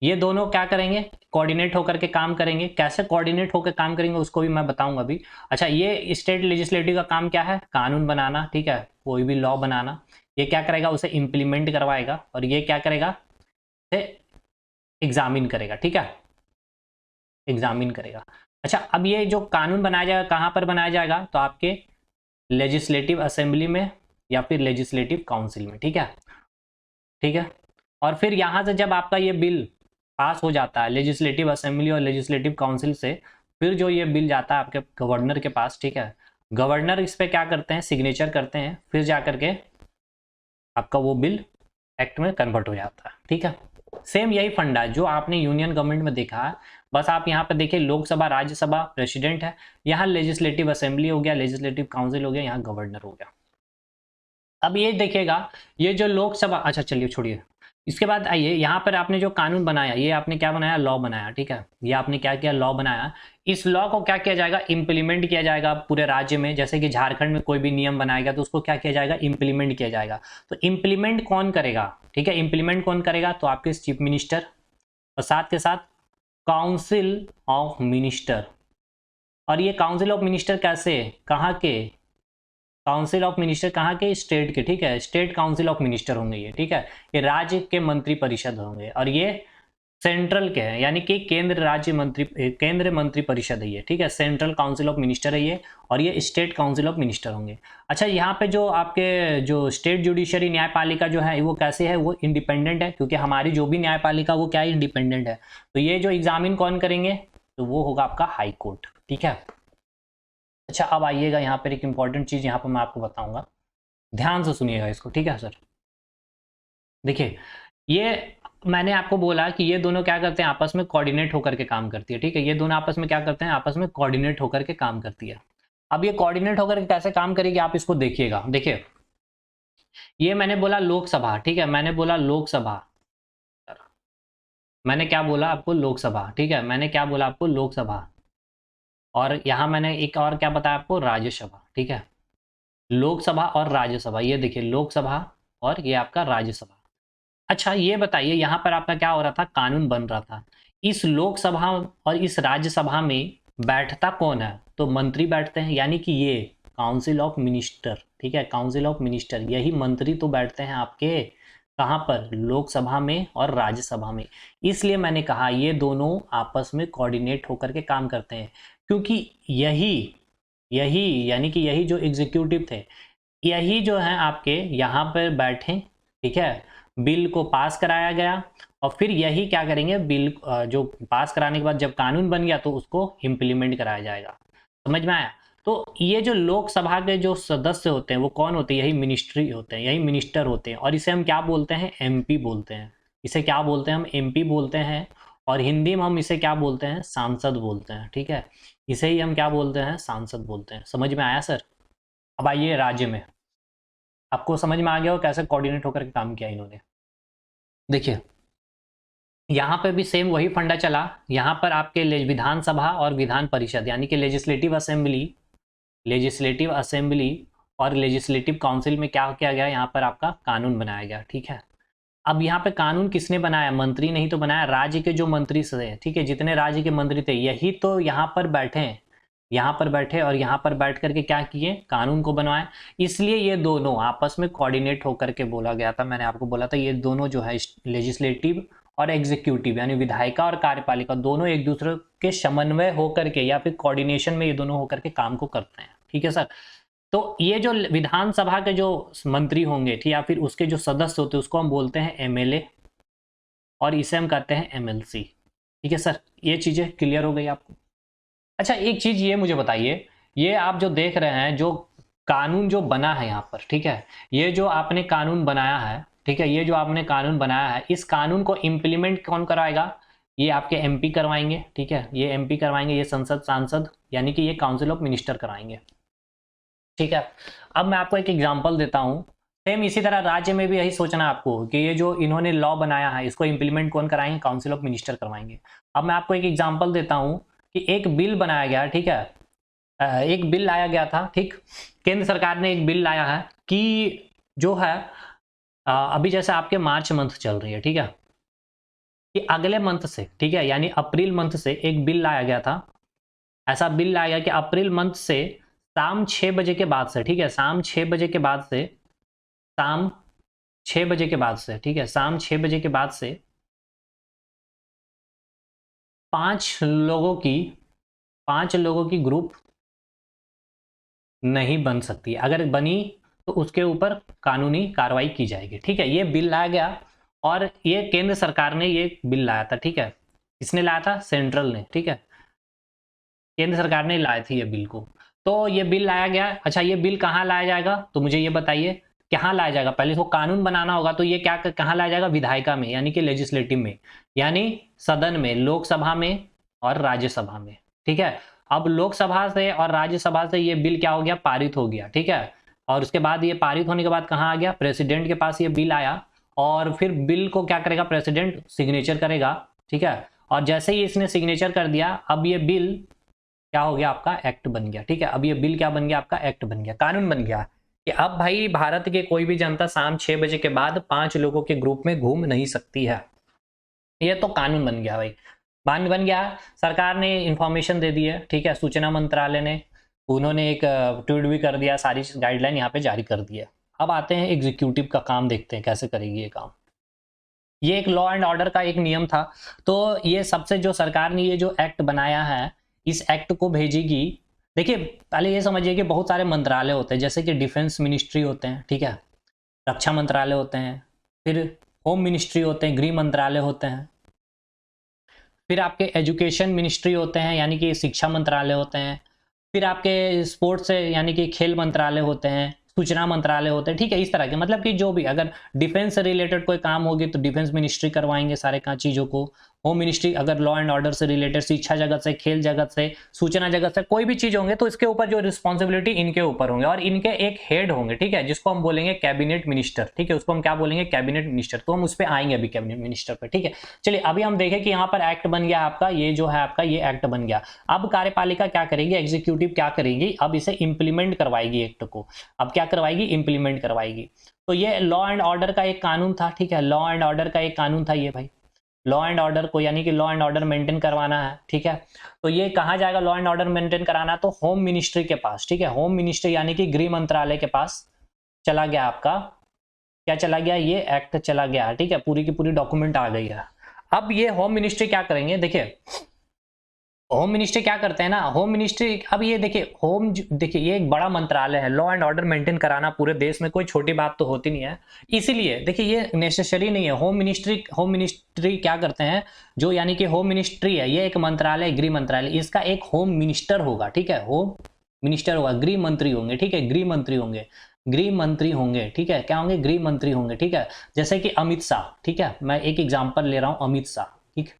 ये दोनों क्या करेंगे, कोऑर्डिनेट होकर के काम करेंगे। कैसे कोऑर्डिनेट होकर काम करेंगे उसको भी मैं बताऊंगा अभी। अच्छा, ये स्टेट लेजिस्लेटिव का काम क्या है, कानून बनाना, ठीक है, कोई भी लॉ बनाना। ये क्या करेगा, उसे इम्प्लीमेंट करवाएगा, और ये क्या करेगा, उसे एग्जामिन करेगा, ठीक है, एग्जामिन करेगा। अच्छा, अब ये जो कानून बनाया जाएगा कहाँ पर बनाया जाएगा, तो आपके लेजिस्लेटिव असेंबली में या फिर लेजिस्लेटिव काउंसिल में, ठीक है, ठीक है। और फिर यहाँ से जब आपका ये बिल पास हो जाता है लेजिस्लेटिव असेंबली और लेजिस्लेटिव काउंसिल से, फिर जो ये बिल जाता है आपके गवर्नर के पास, ठीक है, गवर्नर इस पे क्या करते हैं, सिग्नेचर करते हैं, फिर जा करके आपका वो बिल एक्ट में कन्वर्ट हो जाता है, ठीक है। सेम यही फंडा है जो आपने यूनियन गवर्नमेंट में देखा है, बस आप यहाँ पे देखिए लोकसभा, राज्यसभा, प्रेसिडेंट है, यहाँ लेजिस्लेटिव असेंबली हो गया, लेजिस्लेटिव काउंसिल हो गया, यहाँ गवर्नर हो गया। अब ये देखिएगा, ये जो लोकसभा, अच्छा चलिए छोड़िए, इसके बाद आइए यहाँ पर आपने जो कानून बनाया, ये आपने क्या बनाया, लॉ बनाया, ठीक है, ये आपने क्या किया, लॉ बनाया। इस लॉ को क्या किया जाएगा, इम्प्लीमेंट किया जाएगा पूरे राज्य में। जैसे कि झारखंड में कोई भी नियम बनाएगा तो उसको क्या किया जाएगा, इम्प्लीमेंट किया जाएगा। तो इम्प्लीमेंट कौन करेगा, ठीक है, इम्प्लीमेंट कौन करेगा, तो आपके चीफ मिनिस्टर, और साथ के साथ काउंसिल ऑफ मिनिस्टर। और ये काउंसिल ऑफ मिनिस्टर कैसे, कहाँ के, काउंसिल ऑफ मिनिस्टर कहाँ के, स्टेट के, ठीक है, स्टेट काउंसिल ऑफ मिनिस्टर होंगे ये, ठीक है, ये राज्य के मंत्री परिषद होंगे, और ये सेंट्रल के हैं, यानी कि केंद्र मंत्री परिषद है ये, ठीक है, सेंट्रल काउंसिल ऑफ मिनिस्टर है ये, और ये स्टेट काउंसिल ऑफ मिनिस्टर होंगे। अच्छा, यहाँ पे जो आपके जो स्टेट जुडिशरी न्यायपालिका जो है वो कैसे है, वो इंडिपेंडेंट है, क्योंकि हमारी जो भी न्यायपालिका वो क्या है, इंडिपेंडेंट है। तो ये जो एग्जामिन कौन करेंगे, तो वो होगा आपका हाई कोर्ट, ठीक है। अच्छा, अब आइएगा यहाँ पर एक इंपॉर्टेंट चीज़ यहाँ पर मैं आपको बताऊंगा, ध्यान से सुनिएगा इसको, ठीक है सर। देखिए, ये मैंने आपको बोला कि ये दोनों क्या करते हैं, आपस में कोऑर्डिनेट होकर के काम करती है, ठीक है, ये दोनों आपस में क्या करते हैं, आपस में कोऑर्डिनेट होकर के काम करती है। अब ये कोऑर्डिनेट होकर के कैसे काम करेगी, आप इसको देखिएगा। देखिए, ये मैंने बोला लोकसभा, ठीक है, मैंने बोला लोकसभा, मैंने क्या बोला आपको, लोकसभा, ठीक है, मैंने क्या बोला आपको, लोकसभा, और यहाँ मैंने एक और क्या बताया आपको, राज्यसभा, ठीक है, लोकसभा और राज्यसभा, ये देखिए लोकसभा और ये आपका राज्यसभा। अच्छा, ये बताइए यहाँ पर आपका क्या हो रहा था, कानून बन रहा था, इस लोकसभा और इस राज्यसभा में बैठता कौन है, तो मंत्री बैठते हैं, यानी कि ये काउंसिल ऑफ मिनिस्टर, ठीक है, काउंसिल ऑफ मिनिस्टर, यही मंत्री तो बैठते हैं आपके कहाँ पर, लोकसभा में और राज्यसभा में। इसलिए मैंने कहा ये दोनों आपस में कोऑर्डिनेट होकर के काम करते हैं, क्योंकि यही यानी कि यही जो एग्जीक्यूटिव थे, यही जो है आपके यहाँ पर बैठे, ठीक है, बिल को पास कराया गया, और फिर यही क्या करेंगे, बिल जो पास कराने के बाद जब कानून बन गया तो उसको इम्प्लीमेंट कराया जाएगा। समझ में आया। तो ये जो लोकसभा के जो सदस्य होते हैं वो कौन होते हैं, यही मिनिस्ट्री होते हैं, यही मिनिस्टर होते हैं, और इसे हम क्या बोलते हैं, एमपी बोलते हैं। इसे क्या बोलते हैं, हम एमपी बोलते हैं, और हिंदी में हम इसे क्या बोलते हैं, सांसद बोलते हैं, ठीक है, इसे ही हम क्या बोलते हैं, सांसद बोलते हैं। समझ में आया सर। अब आइए राज्य में, आपको समझ में आ गया हो कैसे कोऑर्डिनेट होकर के काम किया इन्होंने। देखिए, यहाँ पे भी सेम वही फंडा चला, यहाँ पर आपके विधानसभा और विधान परिषद, यानी कि लेजिस्लेटिव असेंबली और लेजिस्लेटिव काउंसिल में क्या किया गया, यहाँ पर आपका कानून बनाया गया, ठीक है। अब यहाँ पे कानून किसने बनाया, मंत्री नहीं तो बनाया, राज्य के जो मंत्री थे, ठीक है, जितने राज्य के मंत्री थे यही तो यहाँ पर बैठे हैं, यहाँ पर बैठे और यहाँ पर बैठ करके क्या किए, कानून को बनवाए। इसलिए ये दोनों आपस में कोऑर्डिनेट होकर के बोला गया था, मैंने आपको बोला था ये दोनों जो है लेजिस्लेटिव और एग्जीक्यूटिव, यानी विधायिका और कार्यपालिका, दोनों एक दूसरे के समन्वय होकर के या फिर कोऑर्डिनेशन में ये दोनों होकर के काम को करते हैं, ठीक है सर। तो ये जो विधानसभा के जो मंत्री होंगे, ठीक, या फिर उसके जो सदस्य होते हैं उसको हम बोलते हैं एमएलए, और इसे हम कहते हैं एमएलसी, ठीक है सर। ये चीजें क्लियर हो गई आपको। अच्छा, एक चीज ये मुझे बताइए, ये आप जो देख रहे हैं, जो कानून जो बना है यहाँ पर, ठीक है, ये जो आपने कानून बनाया है, ठीक है, ये जो आपने कानून बनाया है, इस कानून को इम्प्लीमेंट कौन कराएगा, ये आपके एमपी करवाएंगे, ठीक है, ये एमपी करवाएंगे, ये संसद सांसद, यानी कि ये काउंसिल ऑफ मिनिस्टर कराएंगे, ठीक है। अब मैं आपको एक एग्जांपल देता हूँ, सेम इसी तरह राज्य में भी यही सोचना है आपको कि ये जो इन्होंने लॉ बनाया है इसको इम्प्लीमेंट कौन कराएंगे, काउंसिल ऑफ मिनिस्टर करवाएंगे। अब मैं आपको एक एग्जांपल देता हूँ कि एक बिल बनाया गया, ठीक है, एक बिल लाया गया था, ठीक, केंद्र सरकार ने एक बिल लाया है कि जो है अभी जैसे आपके मार्च मंथ चल रही है, ठीक है, कि अगले मंथ से, ठीक है, यानी अप्रैल मंथ से एक बिल लाया गया था, ऐसा बिल लाया गया कि अप्रैल मंथ से शाम 6 बजे के बाद से, ठीक है, शाम 6 बजे के बाद से शाम 6 बजे के बाद से, ठीक है, शाम 6 बजे के बाद से 5 लोगों की ग्रुप नहीं बन सकती। अगर बनी तो उसके ऊपर कानूनी कार्रवाई की जाएगी, ठीक है। ये बिल लाया गया और ये केंद्र सरकार ने ये बिल लाया था, ठीक है। किसने लाया था? सेंट्रल ने, ठीक है, केंद्र सरकार ने लाया थी ये बिल को। तो ये बिल लाया गया। अच्छा, ये बिल कहाँ लाया जाएगा? तो मुझे ये बताइए कहाँ लाया जाएगा। पहले इसको कानून बनाना होगा, तो ये क्या कहाँ लाया जाएगा? विधायिका में, यानी कि लेजिस्लेटिव में, यानी सदन में, लोकसभा में और राज्यसभा में, ठीक है। अब लोकसभा से और राज्यसभा से ये बिल क्या हो गया? पारित हो गया, ठीक है। और उसके बाद ये पारित होने के बाद कहाँ आ गया? प्रेसिडेंट के पास ये बिल आया और फिर बिल को क्या करेगा? प्रेसिडेंट सिग्नेचर करेगा, ठीक है। और जैसे ही इसने सिग्नेचर कर दिया, अब ये बिल क्या हो गया? आपका एक्ट बन गया, ठीक है। अब ये बिल क्या बन गया? आपका एक्ट बन गया, कानून बन गया कि अब भाई भारत के कोई भी जनता शाम 6 बजे के बाद 5 लोगों के ग्रुप में घूम नहीं सकती है। ये तो कानून बन गया भाई, बन गया। सरकार ने इंफॉर्मेशन दे दी है, ठीक है। सूचना मंत्रालय ने, उन्होंने एक ट्वीट भी कर दिया, सारी गाइडलाइन यहाँ पे जारी कर दी है। अब आते हैं एग्जीक्यूटिव का काम, देखते हैं कैसे करेगी ये काम। ये एक लॉ एंड ऑर्डर का एक नियम था। तो ये सबसे जो सरकार ने ये जो एक्ट बनाया है, इस एक्ट को भेजेगी। देखिए, पहले ये समझिए कि बहुत सारे मंत्रालय होते हैं, जैसे कि डिफेंस मिनिस्ट्री होते हैं, ठीक है, रक्षा मंत्रालय होते हैं, फिर होम मिनिस्ट्री होते हैं, गृह मंत्रालय होते हैं, फिर आपके एजुकेशन मिनिस्ट्री होते हैं, यानी कि शिक्षा मंत्रालय होते हैं, फिर आपके स्पोर्ट्स से यानी कि खेल मंत्रालय होते हैं, सूचना मंत्रालय होते हैं, ठीक है। इस तरह के, मतलब कि जो भी अगर डिफेंस से रिलेटेड कोई काम होगी तो डिफेंस मिनिस्ट्री करवाएंगे सारे चीज़ों को। होम मिनिस्ट्री अगर लॉ एंड ऑर्डर से रिलेटेड, शिक्षा जगत से, खेल जगत से, सूचना जगत से कोई भी चीज़ होंगे तो इसके ऊपर जो रिस्पॉन्सिबिलिटी इनके ऊपर होंगे और इनके एक हेड होंगे, ठीक है, जिसको हम बोलेंगे कैबिनेट मिनिस्टर, ठीक है। उसको हम क्या बोलेंगे? Cabinet minister. तो हम उस पर आएंगे अभी, कैबिनेट मिनिस्टर पर, ठीक है। चलिए, अभी हम देखें कि यहाँ पर एक्ट बन गया आपका, ये जो है आपका ये एक्ट बन गया। अब कार्यपालिका क्या करेगी? एग्जीक्यूटिव क्या करेगी? अब इसे इंप्लीमेंट करवाएगी एक्ट को। अब क्या करवाएगी? इंप्लीमेंट करवाएगी। तो ये लॉ एंड ऑर्डर का एक कानून था, ठीक है, लॉ एंड ऑर्डर का एक कानून था ये भाई। लॉ एंड ऑर्डर को, यानी कि लॉ एंड ऑर्डर मेंटेन करवाना है, ठीक है। तो ये कहाँ जाएगा लॉ एंड ऑर्डर मेंटेन कराना? तो होम मिनिस्ट्री के पास, ठीक है। होम मिनिस्ट्री यानी कि गृह मंत्रालय के पास चला गया आपका, क्या चला गया? ये एक्ट चला गया, ठीक है। पूरी की पूरी डॉक्यूमेंट आ गई है। अब ये होम मिनिस्ट्री क्या करेंगे? देखिए, होम मिनिस्ट्री क्या करते हैं ना, होम मिनिस्ट्री, अब ये देखिए, देखिए ये एक बड़ा मंत्रालय है, लॉ एंड ऑर्डर मेंटेन कराना पूरे देश में कोई छोटी बात तो होती नहीं है। इसीलिए देखिए, ये नेसेसरी नहीं है। होम मिनिस्ट्री क्या करते हैं, जो यानी कि होम मिनिस्ट्री है, ये एक मंत्रालय, गृह मंत्रालय, इसका एक होम मिनिस्टर होगा, ठीक है। होम मिनिस्टर होगा, गृह मंत्री होंगे, ठीक है, गृह मंत्री होंगे, गृह मंत्री होंगे, ठीक है। क्या होंगे? गृह मंत्री होंगे, ठीक है। जैसे कि अमित शाह, ठीक है, मैं एक एग्जाम्पल ले रहा हूं, अमित शाह, ठीक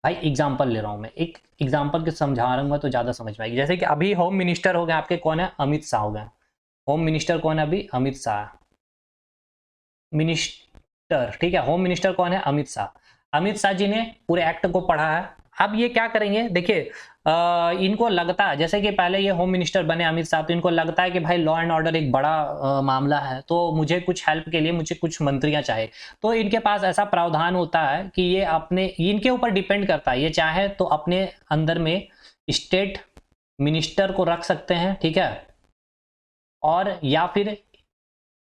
भाई, एग्जाम्पल ले रहा हूं मैं, एक एग्जाम्पल के समझा रहा हूँ तो ज्यादा समझ में आएगी। जैसे कि अभी होम मिनिस्टर हो गए आपके, कौन है? अमित शाह हो गए। होम मिनिस्टर कौन है अभी? अमित शाह मिनिस्टर, ठीक है। होम मिनिस्टर कौन है? अमित शाह। अमित शाह जी ने पूरे एक्ट को पढ़ा है। अब ये क्या करेंगे? देखिए, इनको लगता है, जैसे कि पहले ये होम मिनिस्टर बने अमित शाह, तो इनको लगता है कि भाई लॉ एंड ऑर्डर एक बड़ा मामला है, तो मुझे कुछ हेल्प के लिए मुझे कुछ मंत्रियां चाहिए। तो इनके पास ऐसा प्रावधान होता है कि ये अपने, इनके ऊपर डिपेंड करता है, ये चाहे तो अपने अंदर में स्टेट मिनिस्टर को रख सकते हैं, ठीक है, और या फिर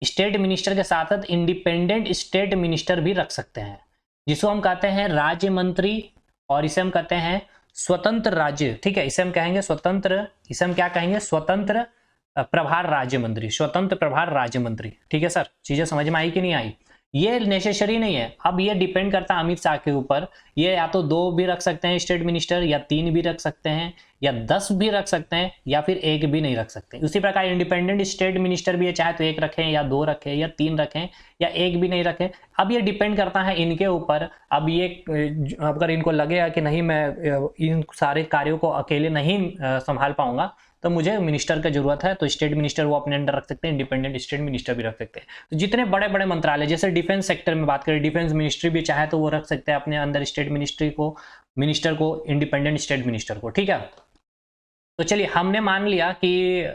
स्टेट मिनिस्टर के साथ साथ इंडिपेंडेंट स्टेट मिनिस्टर भी रख सकते हैं, जिसको हम कहते हैं राज्य मंत्री, और इसे हम कहते हैं स्वतंत्र राज्य, ठीक है। इसे हम कहेंगे स्वतंत्र, इसे हम क्या कहेंगे? स्वतंत्र प्रभार राज्य मंत्री, स्वतंत्र प्रभार राज्य मंत्री, ठीक है सर। चीजें समझ में आई कि नहीं आई? ये नेसेसरी नहीं है। अब ये डिपेंड करता है अमित शाह के ऊपर, ये या तो 2 भी रख सकते हैं स्टेट मिनिस्टर, या 3 भी रख सकते हैं, या 10 भी रख सकते हैं, या फिर 1 भी नहीं रख सकते। उसी प्रकार इंडिपेंडेंट स्टेट मिनिस्टर भी है, चाहे तो 1 रखें, या 2 रखें, या 3 रखें, या 1 भी नहीं रखें। अब ये डिपेंड करता है इनके ऊपर। अब ये अगर इनको लगेगा कि नहीं, मैं इन सारे कार्यों को अकेले नहीं संभाल पाऊंगा, तो मुझे मिनिस्टर की जरूरत है, तो स्टेट मिनिस्टर वो अपने अंडर रख सकते हैं, इंडिपेंडेंट स्टेट मिनिस्टर भी रख सकते हैं। तो जितने बड़े बड़े मंत्रालय, जैसे डिफेंस सेक्टर में बात करें, डिफेंस मिनिस्ट्री भी चाहे तो वो रख सकते हैं अपने अंदर स्टेट मिनिस्ट्री को, मिनिस्टर को, इंडिपेंडेंट स्टेट मिनिस्टर को, ठीक है। तो चलिए, हमने मान लिया कि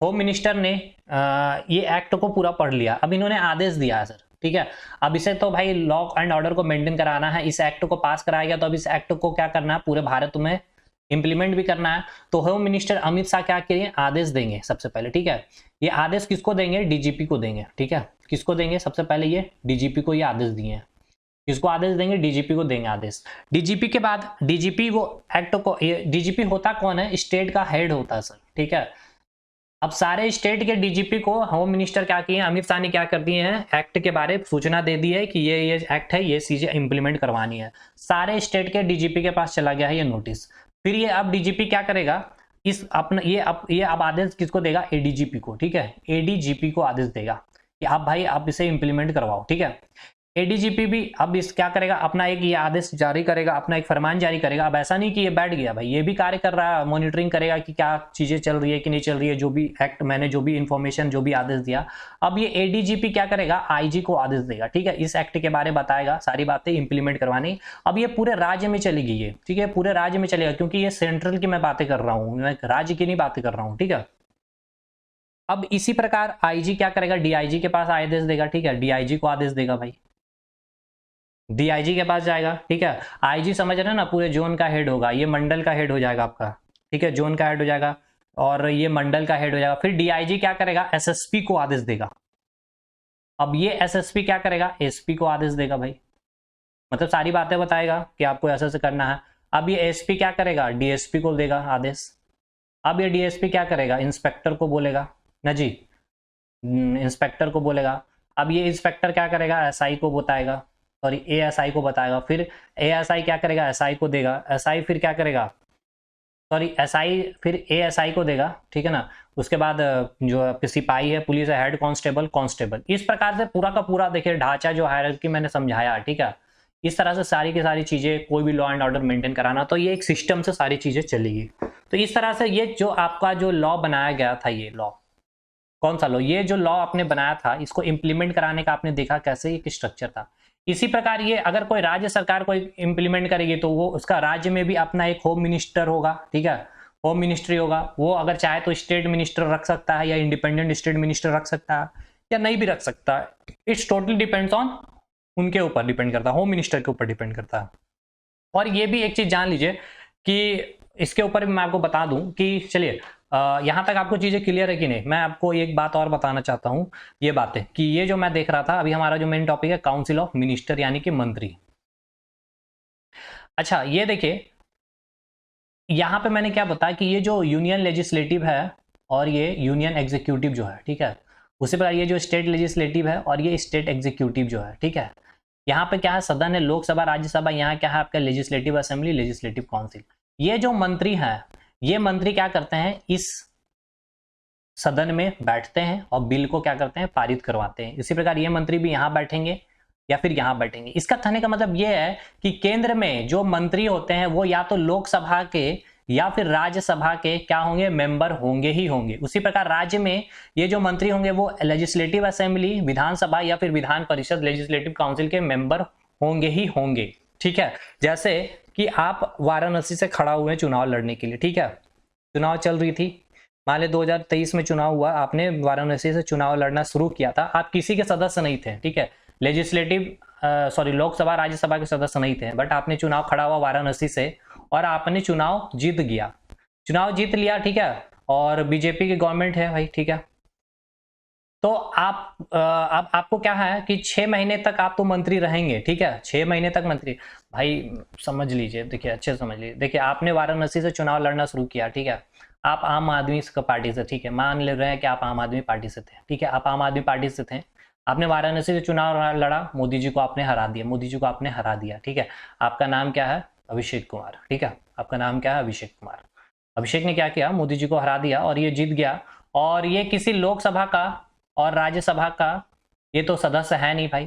होम मिनिस्टर ने ये एक्ट को पूरा पढ़ लिया। अब इन्होंने आदेश दिया है सर, ठीक है। अब इसे तो भाई लॉ एंड ऑर्डर को मेंटेन कराना है, इस एक्ट को पास कराया गया, तो अब इस एक्ट को क्या करना है? पूरे भारत में इंप्लीमेंट भी करना है, तो होम मिनिस्टर अमित शाह क्या करेंगे, आदेश देंगे सबसे पहले, ठीक है। ये आदेश किसको देंगे, डीजीपी को देंगे, ठीक है। किसको देंगे, सबसे पहले ये डीजीपी को ये आदेश दिए हैं। किसको आदेश देंगे, डीजीपी को देंगे आदेश। डीजीपी के बाद डीजीपी वो एक्ट को, ये डीजीपी होता कौन है, स्टेट का हेड होता है सर, ठीक है। अब सारे स्टेट के डीजीपी को होम मिनिस्टर क्या किए, अमित शाह ने क्या कर दिए हैं, एक्ट के बारे में सूचना दे दी है कि ये एक्ट है, ये चीजें इंप्लीमेंट करवानी है। सारे स्टेट के डीजीपी के पास चला गया है ये नोटिस। फिर ये अब डीजीपी क्या करेगा, इस अपना ये अब आदेश किसको देगा, एडीजीपी को, ठीक है। एडीजीपी को आदेश देगा कि आप भाई आप इसे इंप्लीमेंट करवाओ, ठीक है। एडीजीपी भी अब इस क्या करेगा, अपना एक ये आदेश जारी करेगा, अपना एक फरमान जारी करेगा। अब ऐसा नहीं कि ये बैठ गया भाई, ये भी कार्य कर रहा है, मॉनिटरिंग करेगा कि क्या चीजें चल रही है कि नहीं चल रही है, जो भी एक्ट मैंने जो भी इंफॉर्मेशन जो भी आदेश दिया। अब ये एडीजीपी क्या करेगा, आईजी को आदेश देगा, ठीक है। इस एक्ट के बारे में बताएगा, सारी बातें इंप्लीमेंट करवानी। अब ये पूरे राज्य में चलेगी ये, ठीक है, पूरे राज्य में चलेगा, क्योंकि ये सेंट्रल की मैं बातें कर रहा हूँ, मैं राज्य की नहीं बातें कर रहा हूँ, ठीक है। अब इसी प्रकार आईजी क्या करेगा, डीआईजी के पास आदेश देगा, ठीक है। डीआईजी को आदेश देगा भाई, डीआईजी के पास जाएगा, ठीक है। आईजी समझ रहे हैं ना, पूरे जोन का हेड होगा, ये मंडल का हेड हो जाएगा आपका, ठीक है, जोन का हेड हो जाएगा और ये मंडल का हेड हो जाएगा। फिर डीआईजी क्या करेगा, एसएसपी को आदेश देगा। अब ये एसएसपी क्या करेगा, एसपी को आदेश देगा भाई, मतलब सारी बातें बताएगा कि आपको ऐसे से करना है। अब ये एसपी क्या करेगा, डीएसपी को देगा आदेश। अब ये डीएसपी क्या करेगा, इंस्पेक्टर को बोलेगा ना जी, इंस्पेक्टर को बोलेगा। अब ये इंस्पेक्टर क्या करेगा, एसआई को बताएगा, सॉरी एएसआई को बताएगा। फिर एएसआई क्या करेगा, एसआई को देगा। एसआई फिर क्या करेगा, सॉरी एसआई फिर एएसआई को देगा, ठीक है ना। उसके बाद जो सिपाही है, पुलिस है, हेड कांस्टेबल, कांस्टेबल। इस प्रकार से पूरा का पूरा देखिए ढांचा जो हायरार्की मैंने समझाया, ठीक है। इस तरह से सारी की सारी चीजें, कोई भी लॉ एंड ऑर्डर मेंटेन कराना, तो ये एक सिस्टम से सारी चीजें चलेगी। तो इस तरह से ये जो आपका जो लॉ बनाया गया था, ये लॉ कौन सा लॉ, ये जो लॉ आपने बनाया था, इसको इंप्लीमेंट कराने का आपने देखा कैसे एक स्ट्रक्चर था। इसी प्रकार ये अगर कोई राज्य सरकार कोई इंप्लीमेंट करेगी तो वो उसका राज्य में भी अपना एक होम मिनिस्टर होगा, ठीक है, होम मिनिस्ट्री होगा। वो अगर चाहे तो स्टेट मिनिस्टर रख सकता है या इंडिपेंडेंट स्टेट मिनिस्टर रख सकता है या नहीं भी रख सकता है। इट्स टोटली डिपेंड्स ऑन, उनके ऊपर डिपेंड करता है, होम मिनिस्टर के ऊपर डिपेंड करता है। और ये भी एक चीज जान लीजिए कि इसके ऊपर भी मैं आपको बता दूं कि चलिए यहां तक आपको चीजें क्लियर है कि नहीं। मैं आपको एक बात और बताना चाहता हूं, ये बातें कि ये जो मैं देख रहा था अभी, हमारा जो मेन टॉपिक है काउंसिल ऑफ मिनिस्टर यानी कि मंत्री। अच्छा ये देखिए, यहां पे मैंने क्या बताया कि ये जो यूनियन लेजिस्लेटिव है और ये यूनियन एग्जीक्यूटिव जो है, ठीक है, उसी प्रकार ये जो स्टेट लेजिस्लेटिव है और ये स्टेट एग्जीक्यूटिव जो है, ठीक है। यहाँ पे क्या है, सदन है, लोकसभा, राज्यसभा, यहाँ क्या है आपका लेजिस्लेटिव असेंबली, लेजिस्लेटिव काउंसिल। ये जो मंत्री हैं, ये मंत्री क्या करते हैं, इस सदन में बैठते हैं और बिल को क्या करते हैं, पारित करवाते हैं। इसी प्रकार ये मंत्री भी यहाँ बैठेंगे या फिर यहाँ बैठेंगे। इसका कहने का मतलब ये है कि केंद्र में जो मंत्री होते हैं वो या तो लोकसभा के या फिर राज्यसभा के क्या होंगे, मेंबर होंगे ही होंगे। उसी प्रकार राज्य में ये जो मंत्री होंगे वो लेजिस्लेटिव असेंबली, विधानसभा या फिर विधान परिषद, लेजिस्लेटिव काउंसिल के मेंबर होंगे ही होंगे, ठीक है। जैसे कि आप वाराणसी से खड़ा हुए चुनाव लड़ने के लिए, ठीक है, चुनाव चल रही थी, मान ली 2023 में चुनाव हुआ, आपने वाराणसी से चुनाव लड़ना शुरू किया था, आप किसी के सदस्य नहीं थे, ठीक है, लेजिस्लेटिव सॉरी लोकसभा राज्यसभा के सदस्य नहीं थे, बट आपने चुनाव खड़ा हुआ वाराणसी से और आपने चुनाव जीत गया, चुनाव जीत लिया, ठीक है, और बीजेपी की गवर्नमेंट है भाई, ठीक है। तो आप आपको क्या है कि 6 महीने तक आप तो मंत्री रहेंगे, ठीक है, 6 महीने तक मंत्री। भाई समझ लीजिए, देखिए अच्छे समझ लीजिए, देखिए आपने वाराणसी से चुनाव लड़ना शुरू किया, ठीक है, आप आम आदमी पार्टी से, ठीक है, मान ले रहे हैं कि आप आम आदमी पार्टी से थे, ठीक है, आप आम आदमी पार्टी से थे, आपने वाराणसी से चुनाव लड़ा, मोदी जी को आपने हरा दिया, मोदी जी को आपने हरा दिया, ठीक है। आपका नाम क्या है, अभिषेक कुमार, ठीक है, आपका नाम क्या है, अभिषेक कुमार। अभिषेक ने क्या किया, मोदी जी को हरा दिया और ये जीत गया, और ये किसी लोकसभा का और राज्यसभा का ये तो सदस्य है नहीं भाई,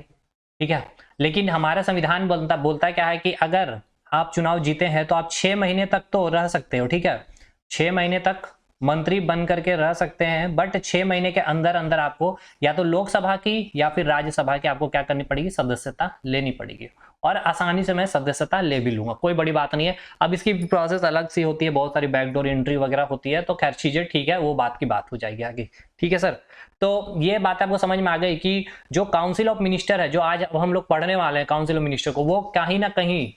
ठीक है। लेकिन हमारा संविधान बोलता क्या है कि अगर आप चुनाव जीते हैं तो आप 6 महीने तक तो रह सकते हो, ठीक है, 6 महीने तक मंत्री बन करके रह सकते हैं, बट 6 महीने के अंदर अंदर आपको या तो लोकसभा की या फिर राज्यसभा की आपको क्या करनी पड़ेगी, सदस्यता लेनी पड़ेगी। और आसानी से मैं सदस्यता ले भी लूंगा, कोई बड़ी बात नहीं है। अब इसकी प्रोसेस अलग सी होती है, बहुत सारी बैकडोर एंट्री वगैरह होती है, तो खैर चीजें ठीक है, वो बात की बात हो जाएगी आगे, ठीक है सर। तो ये बात आपको समझ में आ गई कि जो काउंसिल ऑफ मिनिस्टर है, जो आज हम लोग पढ़ने वाले हैं काउंसिल ऑफ मिनिस्टर को, वो कहीं ना कहीं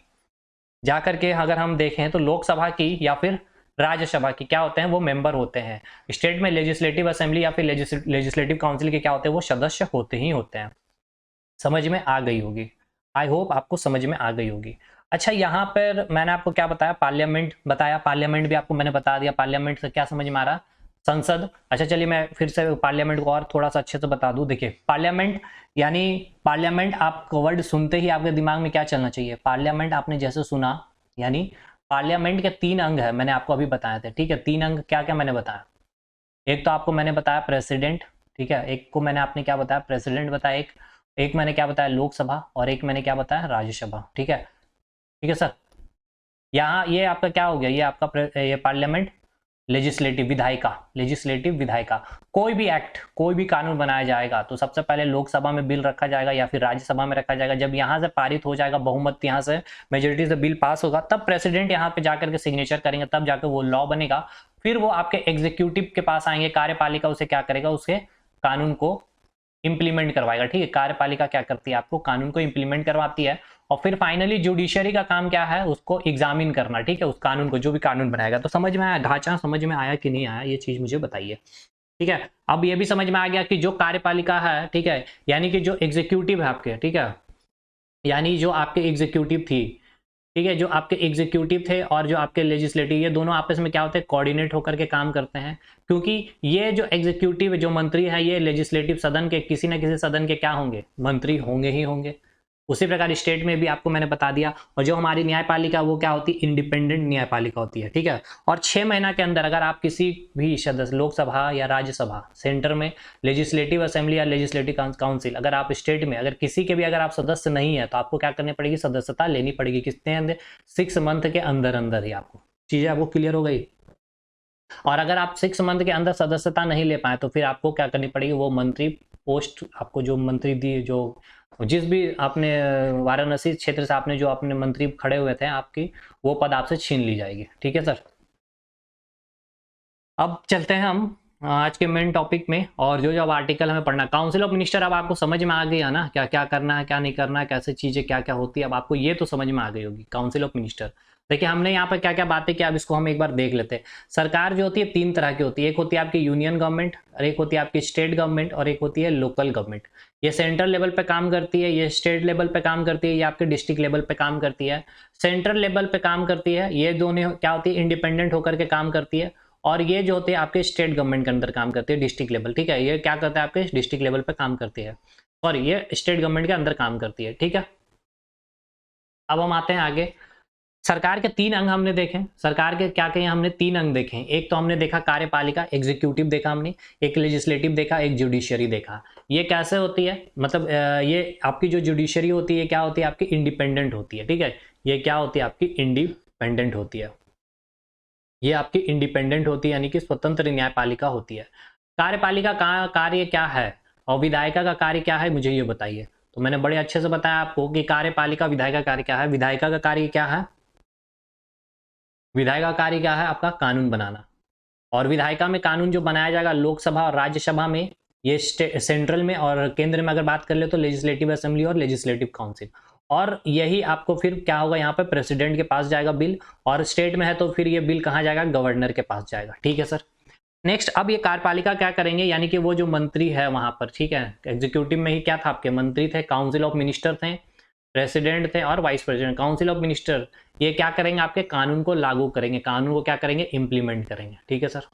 जा करके अगर हम देखें तो लोकसभा की या फिर राज्यसभा की क्या होते हैं, वो मेंबर होते हैं। स्टेट में लेजिस्लेटिव असेंबली या फिर लेजिस्लेटिव काउंसिल के क्या होते हैं, वो सदस्य होते ही होते हैं। समझ में आ गई होगी, आई होप आपको समझ में आ गई होगी। अच्छा, यहाँ पर मैंने आपको क्या बताया, पार्लियामेंट बताया, पार्लियामेंट भी आपको मैंने बता दिया। पार्लियामेंट से क्या समझ में आ रहा, संसद। अच्छा चलिए मैं फिर से पार्लियामेंट को और थोड़ा सा अच्छे से बता दूं। देखिए पार्लियामेंट यानी पार्लियामेंट, आप वर्ड सुनते ही आपके दिमाग में क्या चलना चाहिए, पार्लियामेंट आपने जैसे सुना यानी पार्लियामेंट के 3 अंग है, मैंने आपको अभी बताए थे, ठीक है। 3 अंग क्या क्या मैंने बताया, एक तो आपको मैंने बताया प्रेसिडेंट, ठीक है, एक को मैंने आपने क्या बताया, प्रेसिडेंट बताया, एक एक मैंने क्या बताया, लोकसभा, और एक मैंने क्या बताया, राज्यसभा, ठीक है। ठीक है सर, यहाँ ये आपका क्या हो गया, ये आपका ये पार्लियामेंट, लेजिस्लेटिव विधायिका, लेजिस्लेटिव विधायिका। कोई भी एक्ट, कोई भी कानून बनाया जाएगा तो सबसे पहले लोकसभा में बिल रखा जाएगा या फिर राज्यसभा में रखा जाएगा। जब यहाँ से पारित हो जाएगा, बहुमत यहाँ से मेजोरिटी से बिल पास होगा, तब प्रेसिडेंट यहाँ पे जाकर के सिग्नेचर करेंगे, तब जाकर वो लॉ बनेगा। फिर वो आपके एग्जीक्यूटिव के पास आएंगे, कार्यपालिका उसे क्या करेगा, उसके कानून को इंप्लीमेंट करवाएगा, ठीक है। कार्यपालिका क्या करती है, आपको कानून को इंप्लीमेंट करवाती है। और फिर फाइनली जुडिशरी का काम क्या है, उसको एग्जामिन करना, ठीक है, उस कानून को, जो भी कानून बनाएगा। तो समझ में आया, ढांचा समझ में आया कि नहीं आया, ये चीज मुझे बताइए, ठीक है। अब ये भी समझ में आ गया कि जो कार्यपालिका है, ठीक है, यानी कि जो एग्जीक्यूटिव है आपके, ठीक है, यानी जो आपके एग्जीक्यूटिव थी, ठीक है, जो आपके एग्जीक्यूटिव थे और जो आपके लेजिस्लेटिव, ये दोनों आपस में क्या होते हैं, कोऑर्डिनेट होकर के काम करते हैं। क्योंकि ये जो एग्जीक्यूटिव, जो मंत्री है, ये लेजिस्लेटिव सदन के किसी ना किसी सदन के क्या होंगे, मंत्री होंगे ही होंगे। उसी प्रकार स्टेट में भी आपको मैंने बता दिया। और जो हमारी न्यायपालिका, वो क्या होती है, इंडिपेंडेंट न्यायपालिका होती है, ठीक है। और 6 महीना के अंदर अगर आप किसी भी सदस्य, लोकसभा या राज्यसभा, सेंटर में लेजिस्लेटिव असेंबली या लेजिस्लेटिव काउंसिल, अगर आप स्टेट में अगर किसी के भी अगर आप सदस्य नहीं है, तो आपको क्या करनी पड़ेगी, सदस्यता लेनी पड़ेगी। कितने अंदर, 6 मंथ के अंदर अंदर ही आपको चीजें आपको क्लियर हो गई। और अगर आप 6 मंथ के अंदर सदस्यता नहीं ले पाए, तो फिर आपको क्या करनी पड़ेगी, वो मंत्री पोस्ट, आपको जो मंत्री दी, जो जिस भी आपने वाराणसी क्षेत्र से आपने जो अपने मंत्री खड़े हुए थे आपकी, वो पद आपसे छीन ली जाएगी, ठीक है सर। अब चलते हैं हम आज के मेन टॉपिक में, और जो जो अब आर्टिकल हमें पढ़ना, काउंसिल ऑफ मिनिस्टर, अब आपको समझ में आ गया ना, क्या क्या करना है, क्या नहीं करना है, कैसे चीजें क्या क्या होती है, अब आपको ये तो समझ में आ गई होगी। काउंसिल ऑफ मिनिस्टर, देखिए हमने यहाँ पर क्या क्या बातें की, अब इसको हम एक बार देख लेते हैं। सरकार जो होती है 3 तरह की होती है, एक होती है आपकी यूनियन गवर्नमेंट, और एक होती है आपकी स्टेट गवर्नमेंट, और एक होती है लोकल गवर्नमेंट। ये सेंट्रल लेवल पे काम करती है, ये स्टेट लेवल पे काम करती है, ये आपके डिस्ट्रिक्ट लेवल पे काम करती है। सेंट्रल लेवल पे काम करती है, ये दोनों क्या होती है, इंडिपेंडेंट होकर के काम करती है। और ये जो होते हैं आपके स्टेट गवर्नमेंट के अंदर काम करती है, डिस्ट्रिक्ट लेवल, ठीक है, ये क्या करता है, आपके डिस्ट्रिक्ट लेवल पे काम करती है, सॉरी ये स्टेट गवर्नमेंट के अंदर काम करती है, ठीक है। अब हम आते हैं आगे। सरकार के 3 अंग हमने देखे, सरकार के क्या कहे, हमने 3 अंग देखे। एक तो हमने देखा कार्यपालिका, एग्जीक्यूटिव देखा हमने, एक लेजिस्लेटिव देखा, एक जुडिशरी देखा। ये कैसे होती है, मतलब ये आपकी जो जुडिशरी होती है क्या होती है, आपकी इंडिपेंडेंट होती है, ठीक है। ये क्या होती है, आपकी इंडिपेंडेंट होती है, ये आपकी इंडिपेंडेंट होती है, यानी कि स्वतंत्र न्यायपालिका होती है। कार्यपालिका का कार्य क्या है और विधायिका का कार्य क्या है, मुझे ये बताइए। तो मैंने बड़े अच्छे से बताया आपको कि कार्यपालिका, विधायिका कार्य क्या है। विधायिका का कार्य क्या है, विधायिका का कार्य क्या है, आपका कानून बनाना। और विधायिका में कानून जो बनाया जाएगा लोकसभा और राज्यसभा में, ये सेंट्रल में, और केंद्र में अगर बात कर ले तो लेजिस्लेटिव असेंबली और लेजिस्लेटिव काउंसिल। और यही आपको फिर क्या होगा, यहाँ पे प्रेसिडेंट के पास जाएगा बिल, और स्टेट में है तो फिर ये बिल कहाँ जाएगा, गवर्नर के पास जाएगा, ठीक है सर। नेक्स्ट, अब ये कार्यपालिका क्या करेंगे, यानी कि वो जो मंत्री है वहां पर, ठीक है, एग्जीक्यूटिव में ही क्या था, आपके मंत्री थे, काउंसिल ऑफ मिनिस्टर थे, प्रेसिडेंट थे और vice president. Council of minister ये क्या करेंगे, आपके कानून को लागू करेंगे, कानून को क्या करेंगे, इंप्लीमेंट करेंगे, ठीक है सर।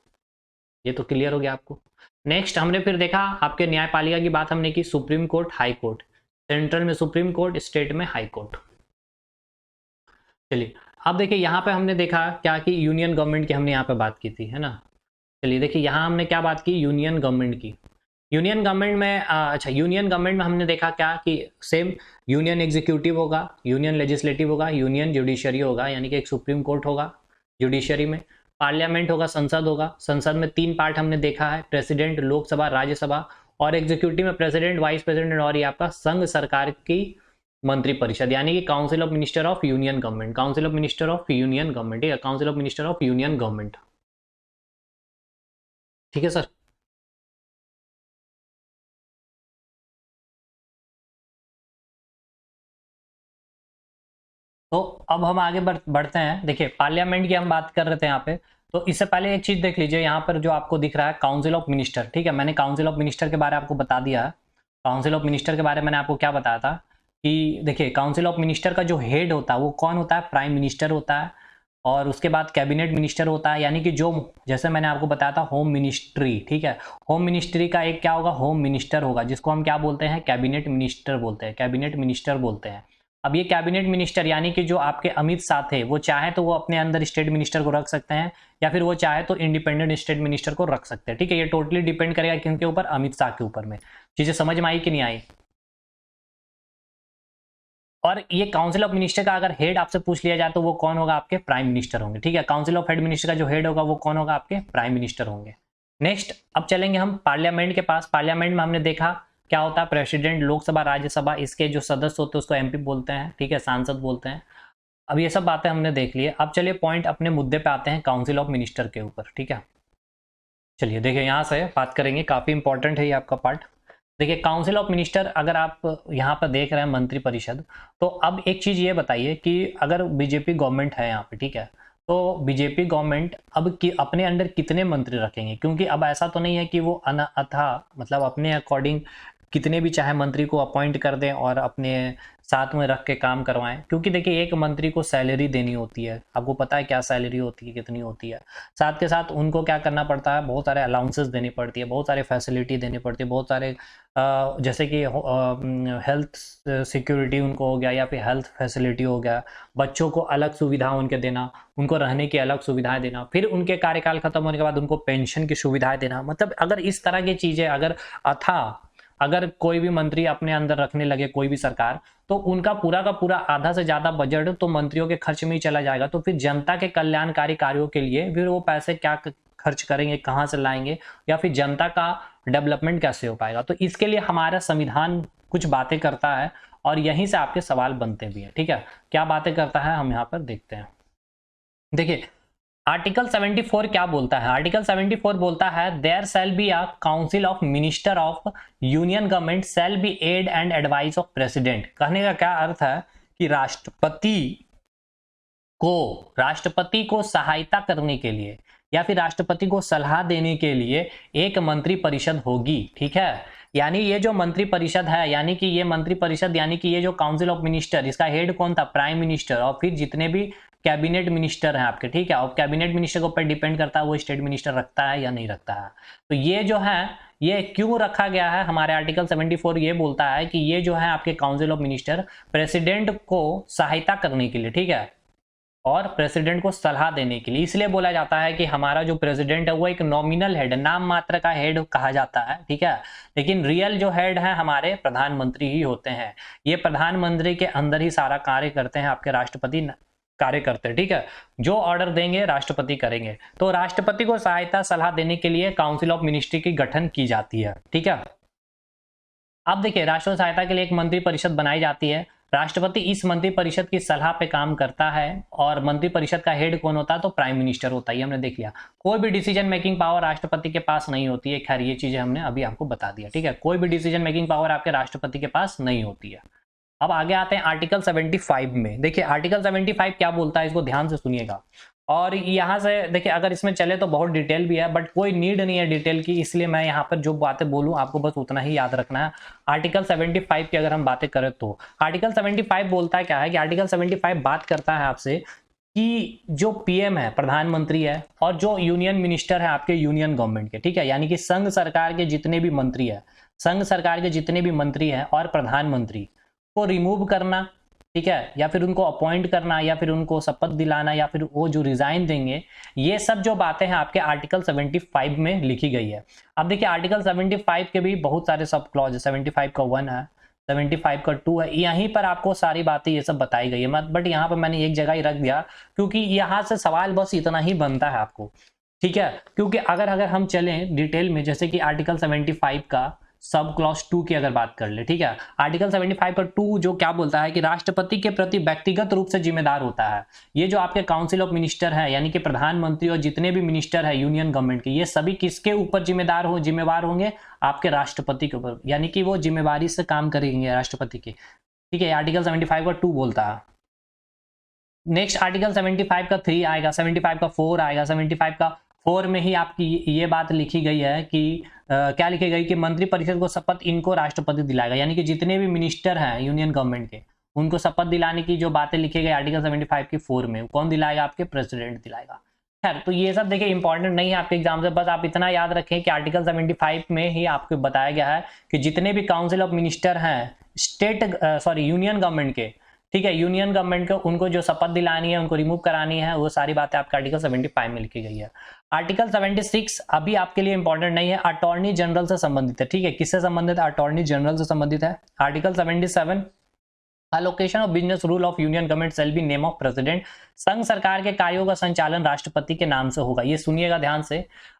ये तो क्लियर हो गया आपको। नेक्स्ट हमने फिर देखा आपके न्यायपालिका की बात हमने की, supreme court, high court. Central में सुप्रीम कोर्ट, स्टेट में हाई कोर्ट। चलिए अब देखिए यहाँ पे हमने देखा क्या कि यूनियन गवर्नमेंट की हमने यहाँ पे बात की थी, है ना। चलिए देखिए यहाँ हमने क्या बात की, यूनियन गवर्नमेंट की। यूनियन गवर्नमेंट में अच्छा, यूनियन गवर्नमेंट में हमने देखा क्या कि सेम यूनियन एग्जीक्यूटिव होगा, यूनियन लेजिस्लेटिव होगा, यूनियन जुडिशरी होगा, यानी कि एक सुप्रीम कोर्ट होगा जुडिशरी में, पार्लियामेंट होगा, संसद होगा। संसद में 3 पार्ट हमने देखा है, प्रेसिडेंट, लोकसभा, राज्यसभा। और एग्जीक्यूटिव में प्रेसिडेंट, वाइस प्रेसिडेंट, और ये आपका संघ सरकार की मंत्रिपरिषद, यानी कि council of minister of union government, council of minister of union government, ठीक है, council of minister of union government, ठीक है सर। तो अब हम आगे बढ़ते हैं। देखिए पार्लियामेंट की हम बात कर रहे थे यहाँ पे, तो इससे पहले एक चीज देख लीजिए, यहाँ पर जो आपको दिख रहा है काउंसिल ऑफ मिनिस्टर, ठीक है, मैंने काउंसिल ऑफ मिनिस्टर के बारे में आपको बता दिया है। काउंसिल ऑफ मिनिस्टर के बारे में मैंने आपको क्या बताया था कि देखिए काउंसिल ऑफ मिनिस्टर का जो हेड होता है वो कौन होता है, प्राइम मिनिस्टर होता है, और उसके बाद कैबिनेट मिनिस्टर होता है, यानी कि जो जैसे मैंने आपको बताया था होम मिनिस्ट्री, ठीक है, होम मिनिस्ट्री का एक क्या होगा, होम मिनिस्टर होगा, जिसको हम क्या बोलते हैं, कैबिनेट मिनिस्टर बोलते हैं, कैबिनेट मिनिस्टर बोलते हैं। अब ये कैबिनेट मिनिस्टर यानी कि जो आपके अमित शाह थे, वो चाहे तो वो अपने अंदर स्टेट मिनिस्टर को रख सकते हैं, या फिर वो चाहे तो इंडिपेंडेंट स्टेट मिनिस्टर को रख सकते हैं, ठीक है, ये टोटली डिपेंड करेगा किनके ऊपर, अमित शाह के ऊपर में। चीजें समझ में आई कि नहीं आई? और ये काउंसिल ऑफ मिनिस्टर का अगर हेड आपसे पूछ लिया जाए तो वो कौन होगा, आपके प्राइम मिनिस्टर होंगे, ठीक है, काउंसिल ऑफ हेड मिनिस्टर का जो हेड होगा वो कौन होगा, आपके प्राइम मिनिस्टर होंगे। नेक्स्ट अब चलेंगे हम पार्लियामेंट के पास। पार्लियामेंट में हमने देखा क्या होता है, प्रेसिडेंट, लोकसभा, राज्यसभा, इसके जो सदस्य होते हैं उसको एमपी बोलते हैं, ठीक है, सांसद बोलते हैं। अब ये सब बातें हमने देख ली है। अब चलिए पॉइंट अपने मुद्दे पे आते हैं, काउंसिल ऑफ मिनिस्टर के ऊपर, ठीक है। चलिए देखिए यहाँ से बात करेंगे, काफी इंपॉर्टेंट है ये आपका पार्ट। देखिए काउंसिल ऑफ मिनिस्टर, अगर आप यहाँ पर देख रहे हैं मंत्री परिषद, तो अब एक चीज ये बताइए कि अगर बीजेपी गवर्नमेंट है यहाँ पे, ठीक है, तो बीजेपी गवर्नमेंट अब कि अपने अंडर कितने मंत्री रखेंगे, क्योंकि अब ऐसा तो नहीं है कि वो अथा मतलब अपने अकॉर्डिंग कितने भी चाहे मंत्री को अपॉइंट कर दें और अपने साथ में रख के काम करवाएं, क्योंकि देखिए एक मंत्री को सैलरी देनी होती है, आपको पता है क्या सैलरी होती है, कितनी होती है, साथ के साथ उनको क्या करना पड़ता है, बहुत सारे अलाउंसेस देनी पड़ती है, बहुत सारे फैसिलिटी देनी पड़ती है, बहुत सारे जैसे कि हेल्थ सिक्योरिटी उनको हो गया, या फिर हेल्थ फैसिलिटी हो गया, बच्चों को अलग सुविधा उनके देना, उनको रहने की अलग सुविधाएं देना, फिर उनके कार्यकाल खत्म होने के बाद उनको पेंशन की सुविधाएं देना। मतलब अगर इस तरह की चीजें अगर कोई भी मंत्री अपने अंदर रखने लगे, कोई भी सरकार, तो उनका पूरा का पूरा आधा से ज्यादा बजट तो मंत्रियों के खर्च में ही चला जाएगा। तो फिर जनता के कल्याणकारी कार्यों के लिए फिर वो पैसे क्या खर्च करेंगे, कहां से लाएंगे, या फिर जनता का डेवलपमेंट कैसे हो पाएगा। तो इसके लिए हमारा संविधान कुछ बातें करता है, और यहीं से आपके सवाल बनते भी हैं, ठीक है, क्या बातें करता है हम यहाँ पर देखते हैं। देखिए आर्टिकल 74 क्या बोलता है, आर्टिकल 74 बोलता है there shall be a council of minister of union government shall be aid and advice of president. कहने का क्या अर्थ है कि राष्ट्रपति को सहायता करने के लिए या फिर राष्ट्रपति को सलाह देने के लिए एक मंत्री परिषद होगी, ठीक है। यानी ये जो मंत्री परिषद है, यानी कि ये मंत्री परिषद यानी कि ये जो काउंसिल ऑफ मिनिस्टर, इसका हेड कौन था, प्राइम मिनिस्टर, और फिर जितने भी कैबिनेट मिनिस्टर हैं आपके, ठीक है, और कैबिनेट मिनिस्टर के ऊपर डिपेंड करता है वो स्टेट मिनिस्टर रखता है या नहीं रखता है। तो ये जो है ये क्यों रखा गया है, हमारे आर्टिकल 74 ये बोलता है कि ये जो है आपके काउंसिल ऑफ मिनिस्टर प्रेसिडेंट को सहायता करने के लिए, ठीक है, और प्रेसिडेंट को सलाह देने के लिए। इसलिए बोला जाता है कि हमारा जो प्रेसिडेंट है वो एक नॉमिनल हेड, नाम मात्र का हेड कहा जाता है, ठीक है, लेकिन रियल जो हेड है हमारे प्रधानमंत्री ही होते हैं। ये प्रधानमंत्री के अंदर ही सारा कार्य करते हैं, आपके राष्ट्रपति कार्य करते हैं, ठीक है, जो ऑर्डर देंगे राष्ट्रपति करेंगे। तो राष्ट्रपति को सहायता सलाह देने के लिए काउंसिल ऑफ मिनिस्ट्री की गठन की जाती है, ठीक है। अब देखिए राष्ट्रीय सहायता के लिए एक मंत्री परिषद बनाई जाती है, राष्ट्रपति इस मंत्री परिषद की सलाह पे काम करता है, और मंत्री परिषद का हेड कौन होता है, तो प्राइम मिनिस्टर होता है, ये हमने देख लिया। कोई भी डिसीजन मेकिंग पावर राष्ट्रपति के पास नहीं होती है, खैर ये चीजें हमने अभी आपको बता दिया, ठीक है, कोई भी डिसीजन मेकिंग पावर आपके राष्ट्रपति के पास नहीं होती है। अब आगे आते हैं आर्टिकल 75 में। देखिए आर्टिकल 75 क्या बोलता है, इसको ध्यान से सुनिएगा, और यहां से देखिए अगर इसमें चले तो बहुत डिटेल भी है, बट कोई नीड नहीं है डिटेल की, इसलिए मैं यहाँ पर जो बातें बोलूं आपको बस उतना ही याद रखना है। आर्टिकल 75 की अगर हम बातें करें तो आर्टिकल 75 बोलता है क्या है कि आर्टिकल 75 बात करता है आपसे कि जो पीएम है, प्रधानमंत्री है, और जो यूनियन मिनिस्टर है आपके यूनियन गवर्नमेंट के, ठीक है, यानी कि संघ सरकार के जितने भी मंत्री है, संघ सरकार के जितने भी मंत्री हैं और प्रधानमंत्री को रिमूव करना, ठीक है, या फिर उनको अपॉइंट करना, या फिर उनको शपथ दिलाना, या फिर वो जो रिजाइन देंगे, ये सब जो बातें हैं आपके आर्टिकल 75 में लिखी गई है। अब देखिए आर्टिकल 75 के भी बहुत सारे सब क्लॉज है, 75 का 1 है, 75 का 2 है, यहीं पर आपको सारी बातें ये सब बताई गई है, बट यहाँ पर मैंने एक जगह ही रख दिया क्योंकि यहाँ से सवाल बस इतना ही बनता है आपको, ठीक है, क्योंकि अगर हम चलें डिटेल में, जैसे कि आर्टिकल 75 का सब क्लॉज 2 की अगर बात कर ले, ठीक है, आर्टिकल 75 का 2 जो क्या बोलता है कि राष्ट्रपति के प्रति व्यक्तिगत रूप से जिम्मेदार होता है। ये जो आपके काउंसिल ऑफ मिनिस्टर है, यानी कि प्रधानमंत्री और जितने भी मिनिस्टर है यूनियन गवर्नमेंट के, ये सभी किसके ऊपर जिम्मेवार होंगे, आपके राष्ट्रपति के ऊपर, यानी कि वो जिम्मेवारी से काम करेंगे राष्ट्रपति के, ठीक है, आर्टिकल 75 का 2 बोलता है। नेक्स्ट आर्टिकल 75 का 3 आएगा, 75 का 4 आएगा। 75 का 4 में ही आपकी ये बात लिखी गई है कि क्या लिखी गई कि मंत्री परिषद को शपथ इनको राष्ट्रपति दिलाएगा, यानी कि जितने भी मिनिस्टर हैं यूनियन गवर्नमेंट के उनको शपथ दिलाने की जो बातें लिखी गई आर्टिकल 75 की 4 में, कौन दिलाएगा? आपके प्रेसिडेंट दिलाएगा। खैर, तो ये सब देखिए इंपॉर्टेंट नहीं है आपके एग्जाम से, बस आप इतना याद रखें कि आर्टिकल 75 में ही आपको बताया गया है कि जितने भी काउंसिल ऑफ मिनिस्टर हैं यूनियन गवर्नमेंट के, ठीक है, यूनियन गवर्नमेंट को उनको जो शपथ दिलानी है, उनको रिमूव करानी है, वो सारी बातें आपके आर्टिकल 75 में लिखी गई है। आर्टिकल 76 अभी आपके लिए इंपॉर्टेंट नहीं है, अटॉर्नी जनरल से संबंधित है, ठीक है, किससे संबंधित है? अटॉर्नी जनरल से संबंधित है। Article 77 allocation of business rule of union government shall B name of president, संघ सरकार के कार्यों का संचालन राष्ट्रपति के नाम से होगा। ये सुनिएगा ध्यान से,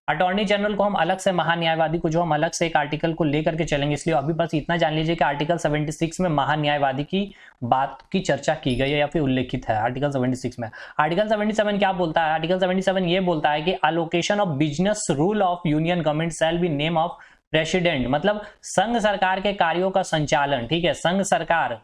अटॉर्नी जनरल को हम अलग से, महान्यायवादी को जो हम अलग से एक आर्टिकल को लेकर के चलेंगे, इसलिए अभी बस इतना जान लीजिए कि आर्टिकल 76 में महान्यायवादी की बात की चर्चा की गई है या फिर उल्लेखित है आर्टिकल 76 में। आर्टिकल 77 क्या बोलता है? आर्टिकल 77 ये बोलता है कि allocation of business rule of union government shall B name of president, मतलब संघ सरकार के कार्यों का संचालन, ठीक है, संघ सरकार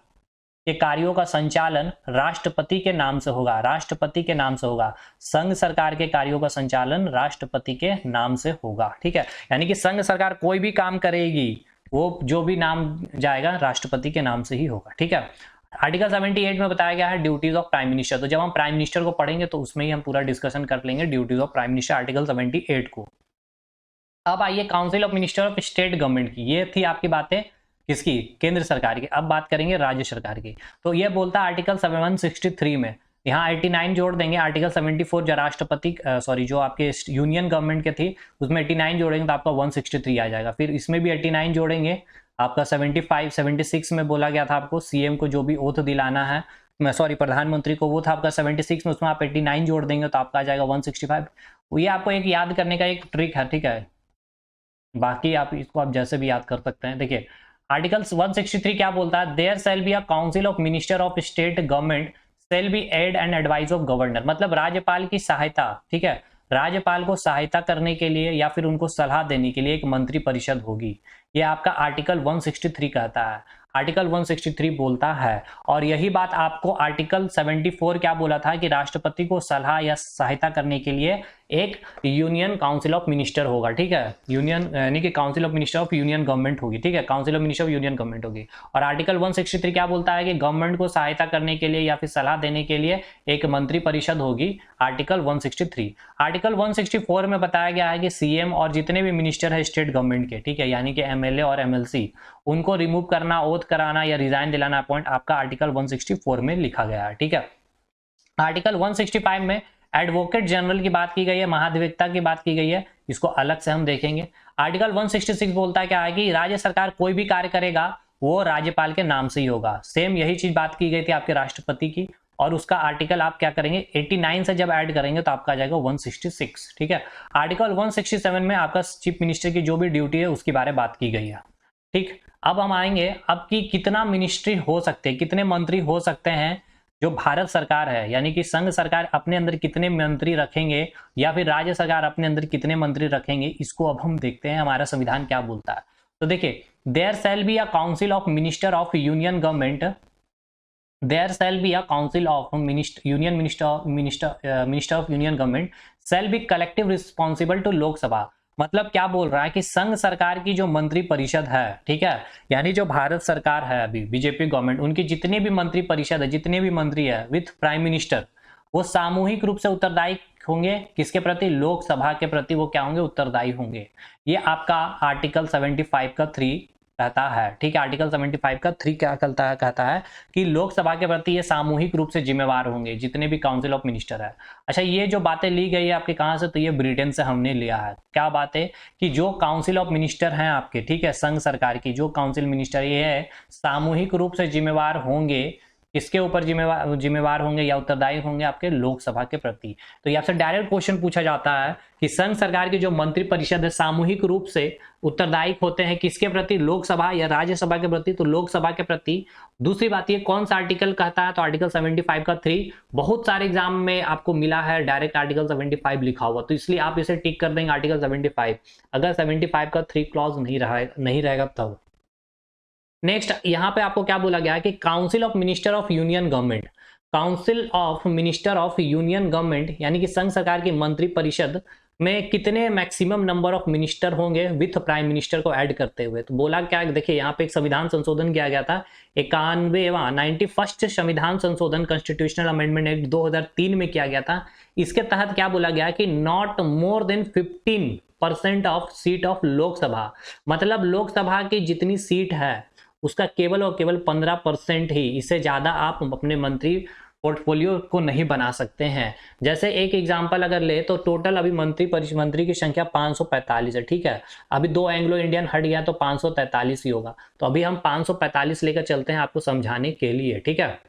के कार्यों का संचालन राष्ट्रपति के नाम से होगा, राष्ट्रपति के नाम से होगा। संघ सरकार के कार्यों का संचालन राष्ट्रपति के नाम से होगा, ठीक है, यानी कि संघ सरकार कोई भी काम करेगी वो जो भी नाम जाएगा राष्ट्रपति के नाम से ही होगा, ठीक है। आर्टिकल 78 में बताया गया है ड्यूटीज ऑफ प्राइम मिनिस्टर, तो जब हम प्राइम मिनिस्टर को पढ़ेंगे तो उसमें ही हम पूरा डिस्कशन कर लेंगे duties of prime minister, article 78 को। अब आइए council of minister of state government की, ये थी आपकी बातें किसकी? केंद्र सरकार की। अब बात करेंगे राज्य सरकार की, तो ये बोलता है आर्टिकल 163 में, यहाँ 89 जोड़ देंगे, आर्टिकल 74 जो राष्ट्रपति जो आपके यूनियन गवर्नमेंट के थी उसमें 89 जोड़ेंगे तो आपका 163 आ जाएगा। फिर इसमें भी 89 जोड़ेंगे, आपका 75 76 में बोला गया था आपको सीएम को जो भी ओथ दिलाना है, प्रधानमंत्री को, वो था आपका 76 में, उसमें आप 89 जोड़ देंगे तो आपका आ जाएगा 165। ये आपको एक याद करने का एक ट्रिक है, ठीक है, बाकी आप इसको आप जैसे भी याद कर सकते हैं। देखिए आर्टिकल 163 क्या बोलता है? There shall be a council of minister of state government shall be aid and advice of governor, मतलब राज्यपाल की सहायता, ठीक है, राज्यपाल को सहायता करने के लिए या फिर उनको सलाह देने के लिए एक मंत्री परिषद होगी। ये आपका आर्टिकल 163 कहता है, आर्टिकल 163 बोलता है। और यही बात आपको आर्टिकल 74 क्या बोला था कि राष्ट्रपति को सलाह या सहायता करने के लिए एक यूनियन काउंसिल ऑफ मिनिस्टर होगा, ठीक है, यूनियन यानी कि council of minister of union government होगी, ठीक है, council of minister of union government होगी। और आर्टिकल 163 क्या बोलता है कि गवर्नमेंट को सहायता करने के लिए या फिर सलाह देने के लिए एक मंत्री परिषद होगी, आर्टिकल 163। आर्टिकल 164 में बताया गया है कि सीएम और जितने भी मिनिस्टर है स्टेट गवर्नमेंट के, ठीक है, यानी कि एमएलए और एमएलसी, उनको रिमूव करना, ओथ कराना या रिजाइन दिलाना पॉइंट आपका आर्टिकल 164 में लिखा गया है, ठीक है। आर्टिकल 165 में एडवोकेट जनरल की बात की गई है, महाधिवक्ता की बात की गई है, इसको अलग से हम देखेंगे। आर्टिकल 166 बोलता है क्या है कि राज्य सरकार कोई भी कार्य करेगा वो राज्यपाल के नाम से ही होगा। सेम यही चीज बात की गई थी आपके राष्ट्रपति की, और उसका आर्टिकल आप क्या करेंगे 89 से जब ऐड करेंगे तो आपका आ जाएगा 166, ठीक है। आर्टिकल 167 में आपका चीफ मिनिस्टर की जो भी ड्यूटी है उसके बारे में बात की गई है, ठीक। अब हम आएंगे अब कि कितना मिनिस्ट्री हो सकते हैं, कितने मंत्री हो सकते हैं जो भारत सरकार है, यानी कि संघ सरकार अपने अंदर कितने मंत्री रखेंगे या फिर राज्य सरकार अपने अंदर कितने मंत्री रखेंगे, इसको अब हम देखते हैं हमारा संविधान क्या बोलता है। तो देखिए there shall be a council of minister of union government, there shall be a council of minister of union government shall be collective responsible to Lok Sabha. मतलब क्या बोल रहा है कि संघ सरकार की जो मंत्री परिषद है, ठीक है, यानी जो भारत सरकार है अभी बीजेपी गवर्नमेंट, उनकी जितने भी मंत्री परिषद है, जितने भी मंत्री है विथ प्राइम मिनिस्टर, वो सामूहिक रूप से उत्तरदायी होंगे किसके प्रति? लोकसभा के प्रति वो क्या होंगे? उत्तरदायी होंगे। ये आपका आर्टिकल 75 का 3 कहता है, ठीक है, आर्टिकल 75 का 3 क्या कहता है कि लोकसभा के प्रति ये सामूहिक रूप से जिम्मेवार होंगे जितने भी काउंसिल ऑफ मिनिस्टर है। अच्छा, ये जो बातें ली गई है आपके कहां से? तो ये ब्रिटेन से हमने लिया है। क्या बात है कि जो काउंसिल ऑफ मिनिस्टर हैं आपके, ठीक है, संघ सरकार की जो काउंसिल मिनिस्टर ये है सामूहिक रूप से जिम्मेवार होंगे, किसके ऊपर जिम्मेवार होंगे या उत्तरदायी होंगे? आपके लोकसभा के प्रति। तो ये आपसे डायरेक्ट क्वेश्चन पूछा जाता है कि संघ सरकार की जो मंत्री परिषद है सामूहिक रूप से उत्तरदायी होते हैं किसके प्रति? लोकसभा या राज्यसभा के प्रति? तो लोकसभा के प्रति। दूसरी बात ये कौन सा आर्टिकल कहता है? तो आर्टिकल 75 का 3 बहुत सारे एग्जाम में आपको मिला है डायरेक्ट आर्टिकल 75 लिखा हुआ, तो इसलिए आप इसे टिक कर देंगे आर्टिकल 75 अगर 75 का 3 क्लॉज नहीं रहेगा तब। नेक्स्ट यहाँ पे आपको क्या बोला गया है कि council of minister of union government, council of minister of union government यानी कि संघ सरकार की मंत्री परिषद में कितने मैक्सिमम नंबर ऑफ मिनिस्टर होंगे विथ प्राइम मिनिस्टर को ऐड करते हुए। तो बोला क्या, देखिए यहाँ पे एक संविधान संशोधन किया गया था, 91वां 91st संविधान संशोधन कॉन्स्टिट्यूशनल अमेंडमेंट एक्ट 2003 में किया गया था। इसके तहत क्या बोला गया कि not more than 15% of seat of Lok Sabha, मतलब लोकसभा की जितनी सीट है उसका केवल और केवल 15% ही, इससे ज्यादा आप अपने मंत्री पोर्टफोलियो को नहीं बना सकते हैं। जैसे एक एग्जांपल अगर ले तो टोटल अभी मंत्री की संख्या 545 है, ठीक है। अभी 2 एंग्लो इंडियन हट गया तो 543 ही होगा। तो अभी हम 545 लेकर चलते हैं आपको समझाने के लिए, ठीक है,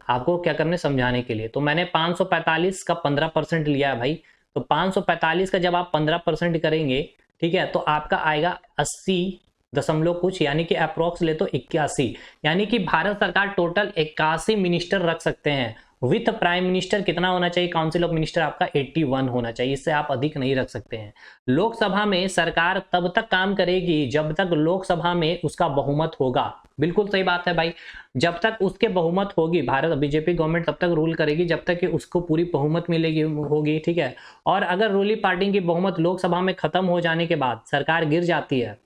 आपको क्या करने समझाने के लिए। तो मैंने 545 का 15% लिया है भाई। तो 545 का जब आप 15% करेंगे, ठीक है, तो आपका आएगा 80 दशमलव कुछ, यानी कि अप्रोक्स ले तो 81, यानी कि भारत सरकार टोटल 81 मिनिस्टर रख सकते हैं। विथ प्राइम मिनिस्टर कितना होना चाहिए, काउंसिल ऑफ मिनिस्टर आपका 81 होना चाहिए, इससे आप अधिक नहीं रख सकते हैं। लोकसभा में सरकार तब तक काम करेगी जब तक लोकसभा में उसका बहुमत होगा। बिल्कुल सही बात है भाई, जब तक उसके बहुमत होगी, भारत बीजेपी गवर्नमेंट तब तक रूल करेगी जब तक कि उसको पूरी बहुमत मिलेगी होगी, ठीक है। और अगर रूलिंग पार्टी की बहुमत लोकसभा में खत्म हो जाने के बाद सरकार गिर जाती है,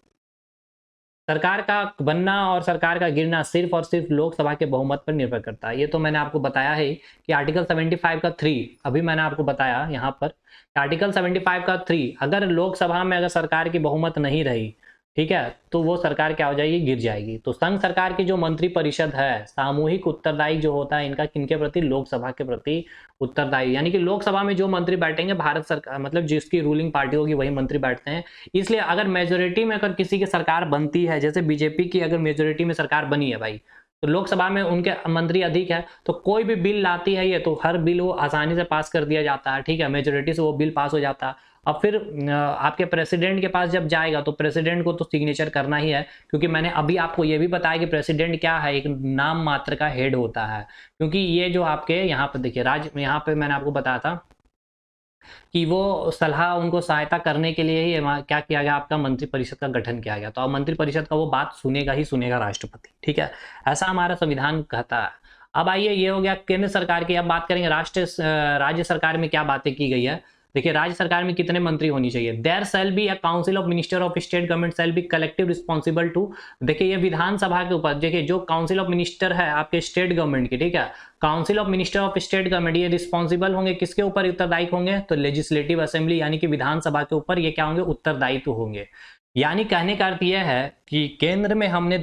सरकार का बनना और सरकार का गिरना सिर्फ और सिर्फ लोकसभा के बहुमत पर निर्भर करता है। ये तो मैंने आपको बताया है कि आर्टिकल 75 का 3, अभी मैंने आपको बताया यहाँ पर आर्टिकल 75 का 3, अगर लोकसभा में अगर सरकार की बहुमत नहीं रही, ठीक है, तो वो सरकार क्या हो जाएगी, गिर जाएगी। तो संघ सरकार की जो मंत्री परिषद है, सामूहिक उत्तरदायी जो होता है इनका किनके प्रति, लोकसभा के प्रति उत्तरदायी, यानी कि लोकसभा में जो मंत्री बैठेंगे भारत सरकार मतलब जिसकी रूलिंग पार्टी होगी वही मंत्री बैठते हैं। इसलिए अगर मेजोरिटी में अगर किसी की सरकार बनती है, जैसे बीजेपी की अगर मेजोरिटी में सरकार बनी है भाई, तो लोकसभा में उनके मंत्री अधिक है, तो कोई भी बिल लाती है ये, तो हर बिल वो आसानी से पास कर दिया जाता है, ठीक है, मेजोरिटी से वो बिल पास हो जाता है। अब फिर आपके प्रेसिडेंट के पास जब जाएगा तो प्रेसिडेंट को तो सिग्नेचर करना ही है, क्योंकि मैंने अभी आपको ये भी बताया कि प्रेसिडेंट क्या है, एक नाम मात्र का हेड होता है। क्योंकि ये जो आपके यहाँ पर देखिए यहाँ पे मैंने आपको बताया था कि वो सलाह उनको सहायता करने के लिए ही क्या किया गया, आपका मंत्रिपरिषद का गठन किया गया। तो अब मंत्रिपरिषद का वो बात सुनेगा ही सुनेगा राष्ट्रपति, ठीक है, ऐसा हमारा संविधान कहता है। अब आइए, ये हो गया केंद्र सरकार की। अब बात करेंगे राज्य सरकार में क्या बातें की गई है। देखिए राज्य सरकार में कितने मंत्री होनी चाहिए। There shall be a council of minister of state government shall be collective responsible to, देखिए ये विधानसभा के ऊपर, देखिए जो काउंसिल ऑफ मिनिस्टर है आपके स्टेट गवर्नमेंट की, ठीक है, council of minister of state government, ये रिस्पॉन्सिबल होंगे किसके ऊपर, उत्तरदायी होंगे, तो लेजिस्लेटिव असेंबली यानी कि विधानसभा के ऊपर ये क्या होंगे, उत्तरदायित्व होंगे। यानी कहने का अर्थ यह है कि केंद्र में हमने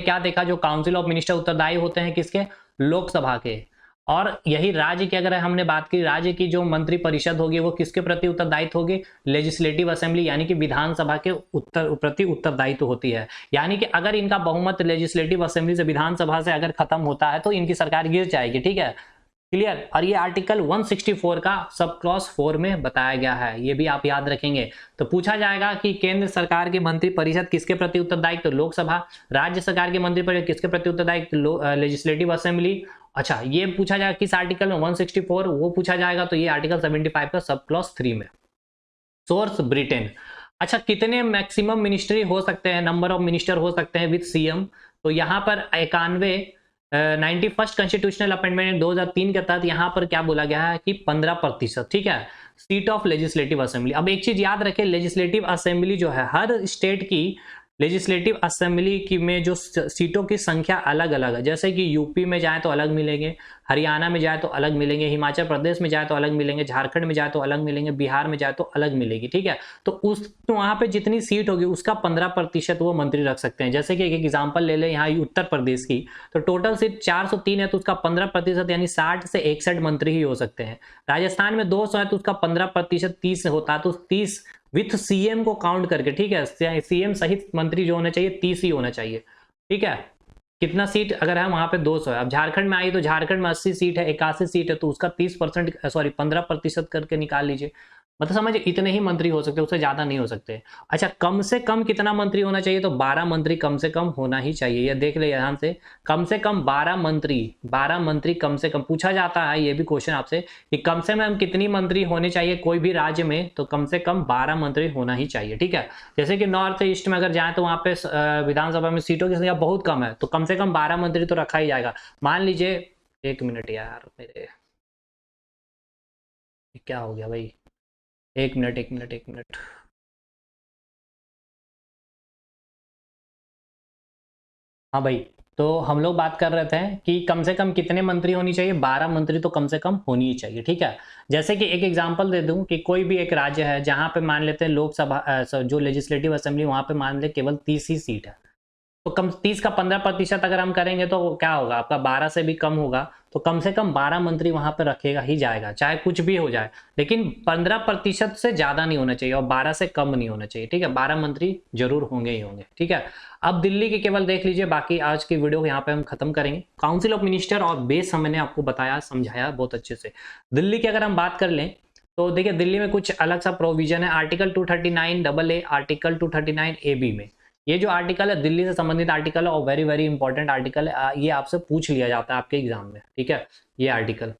क्या देखा, जो काउंसिल ऑफ मिनिस्टर उत्तरदायी होते हैं किसके, लोकसभा के। और यही राज्य की अगर हमने बात की, राज्य की जो मंत्री परिषद होगी वो किसके प्रति उत्तरदायित्व होगी, लेजिस्लेटिव असेंबली यानी कि विधानसभा के प्रति उत्तरदायित्व होती है। यानी कि अगर इनका बहुमत लेजिस्लेटिव असेंबली से, विधानसभा से अगर खत्म होता है तो इनकी सरकार गिर जाएगी, ठीक है, क्लियर। और ये आर्टिकल 164 का सब क्लॉज 4 में बताया गया है, ये भी आप याद रखेंगे। तो पूछा जाएगा कि केंद्र सरकार की मंत्री परिषद किसके प्रति उत्तरदायी, तो लोकसभा। राज्य सरकार की मंत्री परिषद किसके प्रति उत्तरदायी, लेजिस्लेटिव असेंबली। अच्छा, ये पूछा जाएगा किस आर्टिकल में, 164, वो पूछा जाएगा तो ये आर्टिकल 75 का सब क्लॉज 3 में। Source Britain. अच्छा, कितने मैक्सिमम मिनिस्ट्री हो सकते हैं, नंबर ऑफ मिनिस्टर हो सकते हैं विद सीएम, तो यहाँ पर 91 कॉन्स्टिट्यूशनल अमेंडमेंट 2003 के तहत यहाँ पर क्या बोला गया है कि 15%, ठीक है, सीट ऑफ लेजिस्लेटिव असेंबली। अब एक चीज याद रखें, लेजिस्लेटिव असेंबली जो है हर स्टेट की लेजिस्लेटिव असेंबली की में जो सीटों की संख्या अलग अलग है, जैसे कि यूपी में जाए तो अलग मिलेंगे, हरियाणा में जाए तो अलग मिलेंगे, हिमाचल प्रदेश में जाए तो अलग मिलेंगे, झारखंड में जाए तो अलग मिलेंगे, बिहार में जाए तो अलग मिलेगी, ठीक है। तो वहां पे जितनी सीट होगी उसका 15% वो मंत्री रख सकते हैं। जैसे कि एक एग्जांपल ले ले यहाँ उत्तर प्रदेश की, तो टोटल सीट 403 है तो उसका 15% यानी 60 से 61 मंत्री ही हो सकते हैं। राजस्थान में 200 है तो उसका 15% 30 होता है, तो 30 विथ सीएम को काउंट करके, ठीक है, सीएम सहित मंत्री जो होने चाहिए 30 ही होना चाहिए, ठीक है। कितना सीट अगर है वहां पे 200 है। अब झारखंड में आई तो झारखंड में 80 सीट है, 81 सीट है, तो उसका 30% सॉरी 15% करके निकाल लीजिए। मतलब समझिए इतने ही मंत्री हो सकते, उससे ज़्यादा नहीं हो सकते। अच्छा, कम से कम कितना मंत्री होना चाहिए? तो 12 मंत्री कम से कम होना ही चाहिए। ये देख ले ध्यान से कम 12 मंत्री, 12 मंत्री कम से कम पूछा जाता है, ये भी क्वेश्चन आपसे कि कम से कम कितनी मंत्री होने चाहिए कोई भी राज्य में? तो कम से कम 12 मंत्री होना ही चाहिए, ठीक है। जैसे कि नॉर्थ ईस्ट में अगर जाएँ तो वहाँ पे विधानसभा में सीटों की संख्या बहुत कम है, तो कम से कम 12 मंत्री तो रखा ही जाएगा। मान लीजिए, 1 मिनट यार मेरे, क्या हो गया भाई? 1 मिनट, 1 मिनट, 1 मिनट। हाँ भाई, तो हम लोग बात कर रहे थे कि कम से कम कितने मंत्री होनी चाहिए? 12 मंत्री तो कम से कम होनी ही चाहिए, ठीक है। जैसे कि एक एग्जांपल दे दूं कि कोई भी एक राज्य है जहां पे मान लेते हैं लोकसभा जो लेजिस्लेटिव असेंबली, वहां पे मान ले केवल 30 ही सीट है। तो कम 30 का 15% अगर हम करेंगे तो क्या होगा? आपका 12 से भी कम होगा। तो कम से कम 12 मंत्री वहां पर रखेगा ही जाएगा, चाहे कुछ भी हो जाए। लेकिन 15% से ज्यादा नहीं होना चाहिए और 12 से कम नहीं होना चाहिए, ठीक है। 12 मंत्री जरूर होंगे ही होंगे, ठीक है। अब दिल्ली के केवल देख लीजिए, बाकी आज की वीडियो यहाँ पे हम खत्म करेंगे। काउंसिल ऑफ मिनिस्टर और बेस मैंने आपको बताया, समझाया बहुत अच्छे से। दिल्ली की अगर हम बात कर लें तो देखिए, दिल्ली में कुछ अलग सा प्रोविजन है आर्टिकल 239 AA, आर्टिकल 239 AB में। ये जो आर्टिकल है दिल्ली से संबंधित आर्टिकल है और वेरी वेरी इंपॉर्टेंट आर्टिकल है। ये आपसे पूछ लिया जाता है आपके एग्जाम में, ठीक है। ये आर्टिकल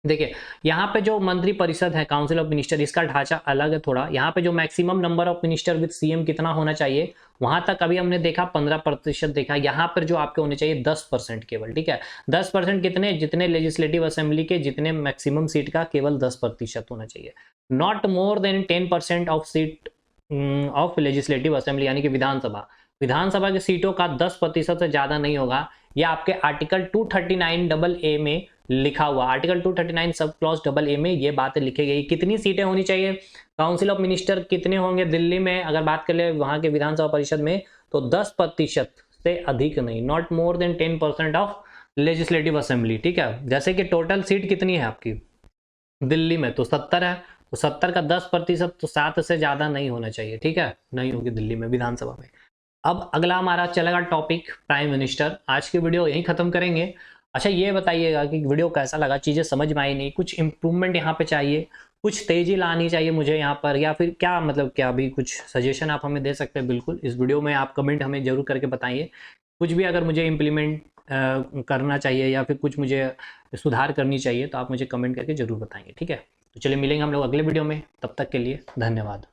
देखिए, यहाँ पे जो मंत्री परिषद है, काउंसिल ऑफ मिनिस्टर, इसका ढांचा अलग है थोड़ा। यहाँ पे जो maximum number of minister with CM कितना होना चाहिए, वहां तक अभी हमने देखा 15% देखा। यहाँ पर जो आपके होने चाहिए 10% केवल, ठीक है। 10% कितने? जितने लेजिस्लेटिव असेंबली के जितने मैक्सिमम सीट का केवल 10% होना चाहिए। Not more than 10% of seat of legislative assembly, यानी कि विधानसभा, विधानसभा की सीटों का 10% से ज्यादा नहीं होगा। यह आपके आर्टिकल 239 AA में लिखा हुआ, आर्टिकल 239 सब क्लॉज AA में ये बातें लिखी गई। कितनी सीटें होनी चाहिए? काउंसिल ऑफ मिनिस्टर कितने होंगे दिल्ली में अगर बात कर ले वहां के विधानसभा परिषद में? तो 10% से अधिक नहीं, not more than 10% of legislative assembly, ठीक है। जैसे कि टोटल सीट कितनी है आपकी दिल्ली में? तो 70 है। तो 70 का 10% तो 7 से ज्यादा नहीं होना चाहिए, ठीक है। नहीं होगी दिल्ली में विधानसभा में। अब अगला हमारा चलेगा टॉपिक प्राइम मिनिस्टर। आज की वीडियो यहीं खत्म करेंगे। अच्छा, ये बताइएगा कि वीडियो कैसा लगा, चीज़ें समझ में आई नहीं, कुछ इंप्रूवमेंट यहाँ पे चाहिए, कुछ तेजी लानी चाहिए मुझे यहाँ पर, या फिर क्या मतलब क्या भी कुछ सजेशन आप हमें दे सकते हैं? बिल्कुल इस वीडियो में आप कमेंट हमें जरूर करके बताइए। कुछ भी अगर मुझे इम्प्लीमेंट करना चाहिए या फिर कुछ मुझे सुधार करनी चाहिए तो आप मुझे कमेंट करके जरूर बताएंगे, ठीक है। तो चलिए मिलेंगे हम लोग अगले वीडियो में, तब तक के लिए धन्यवाद।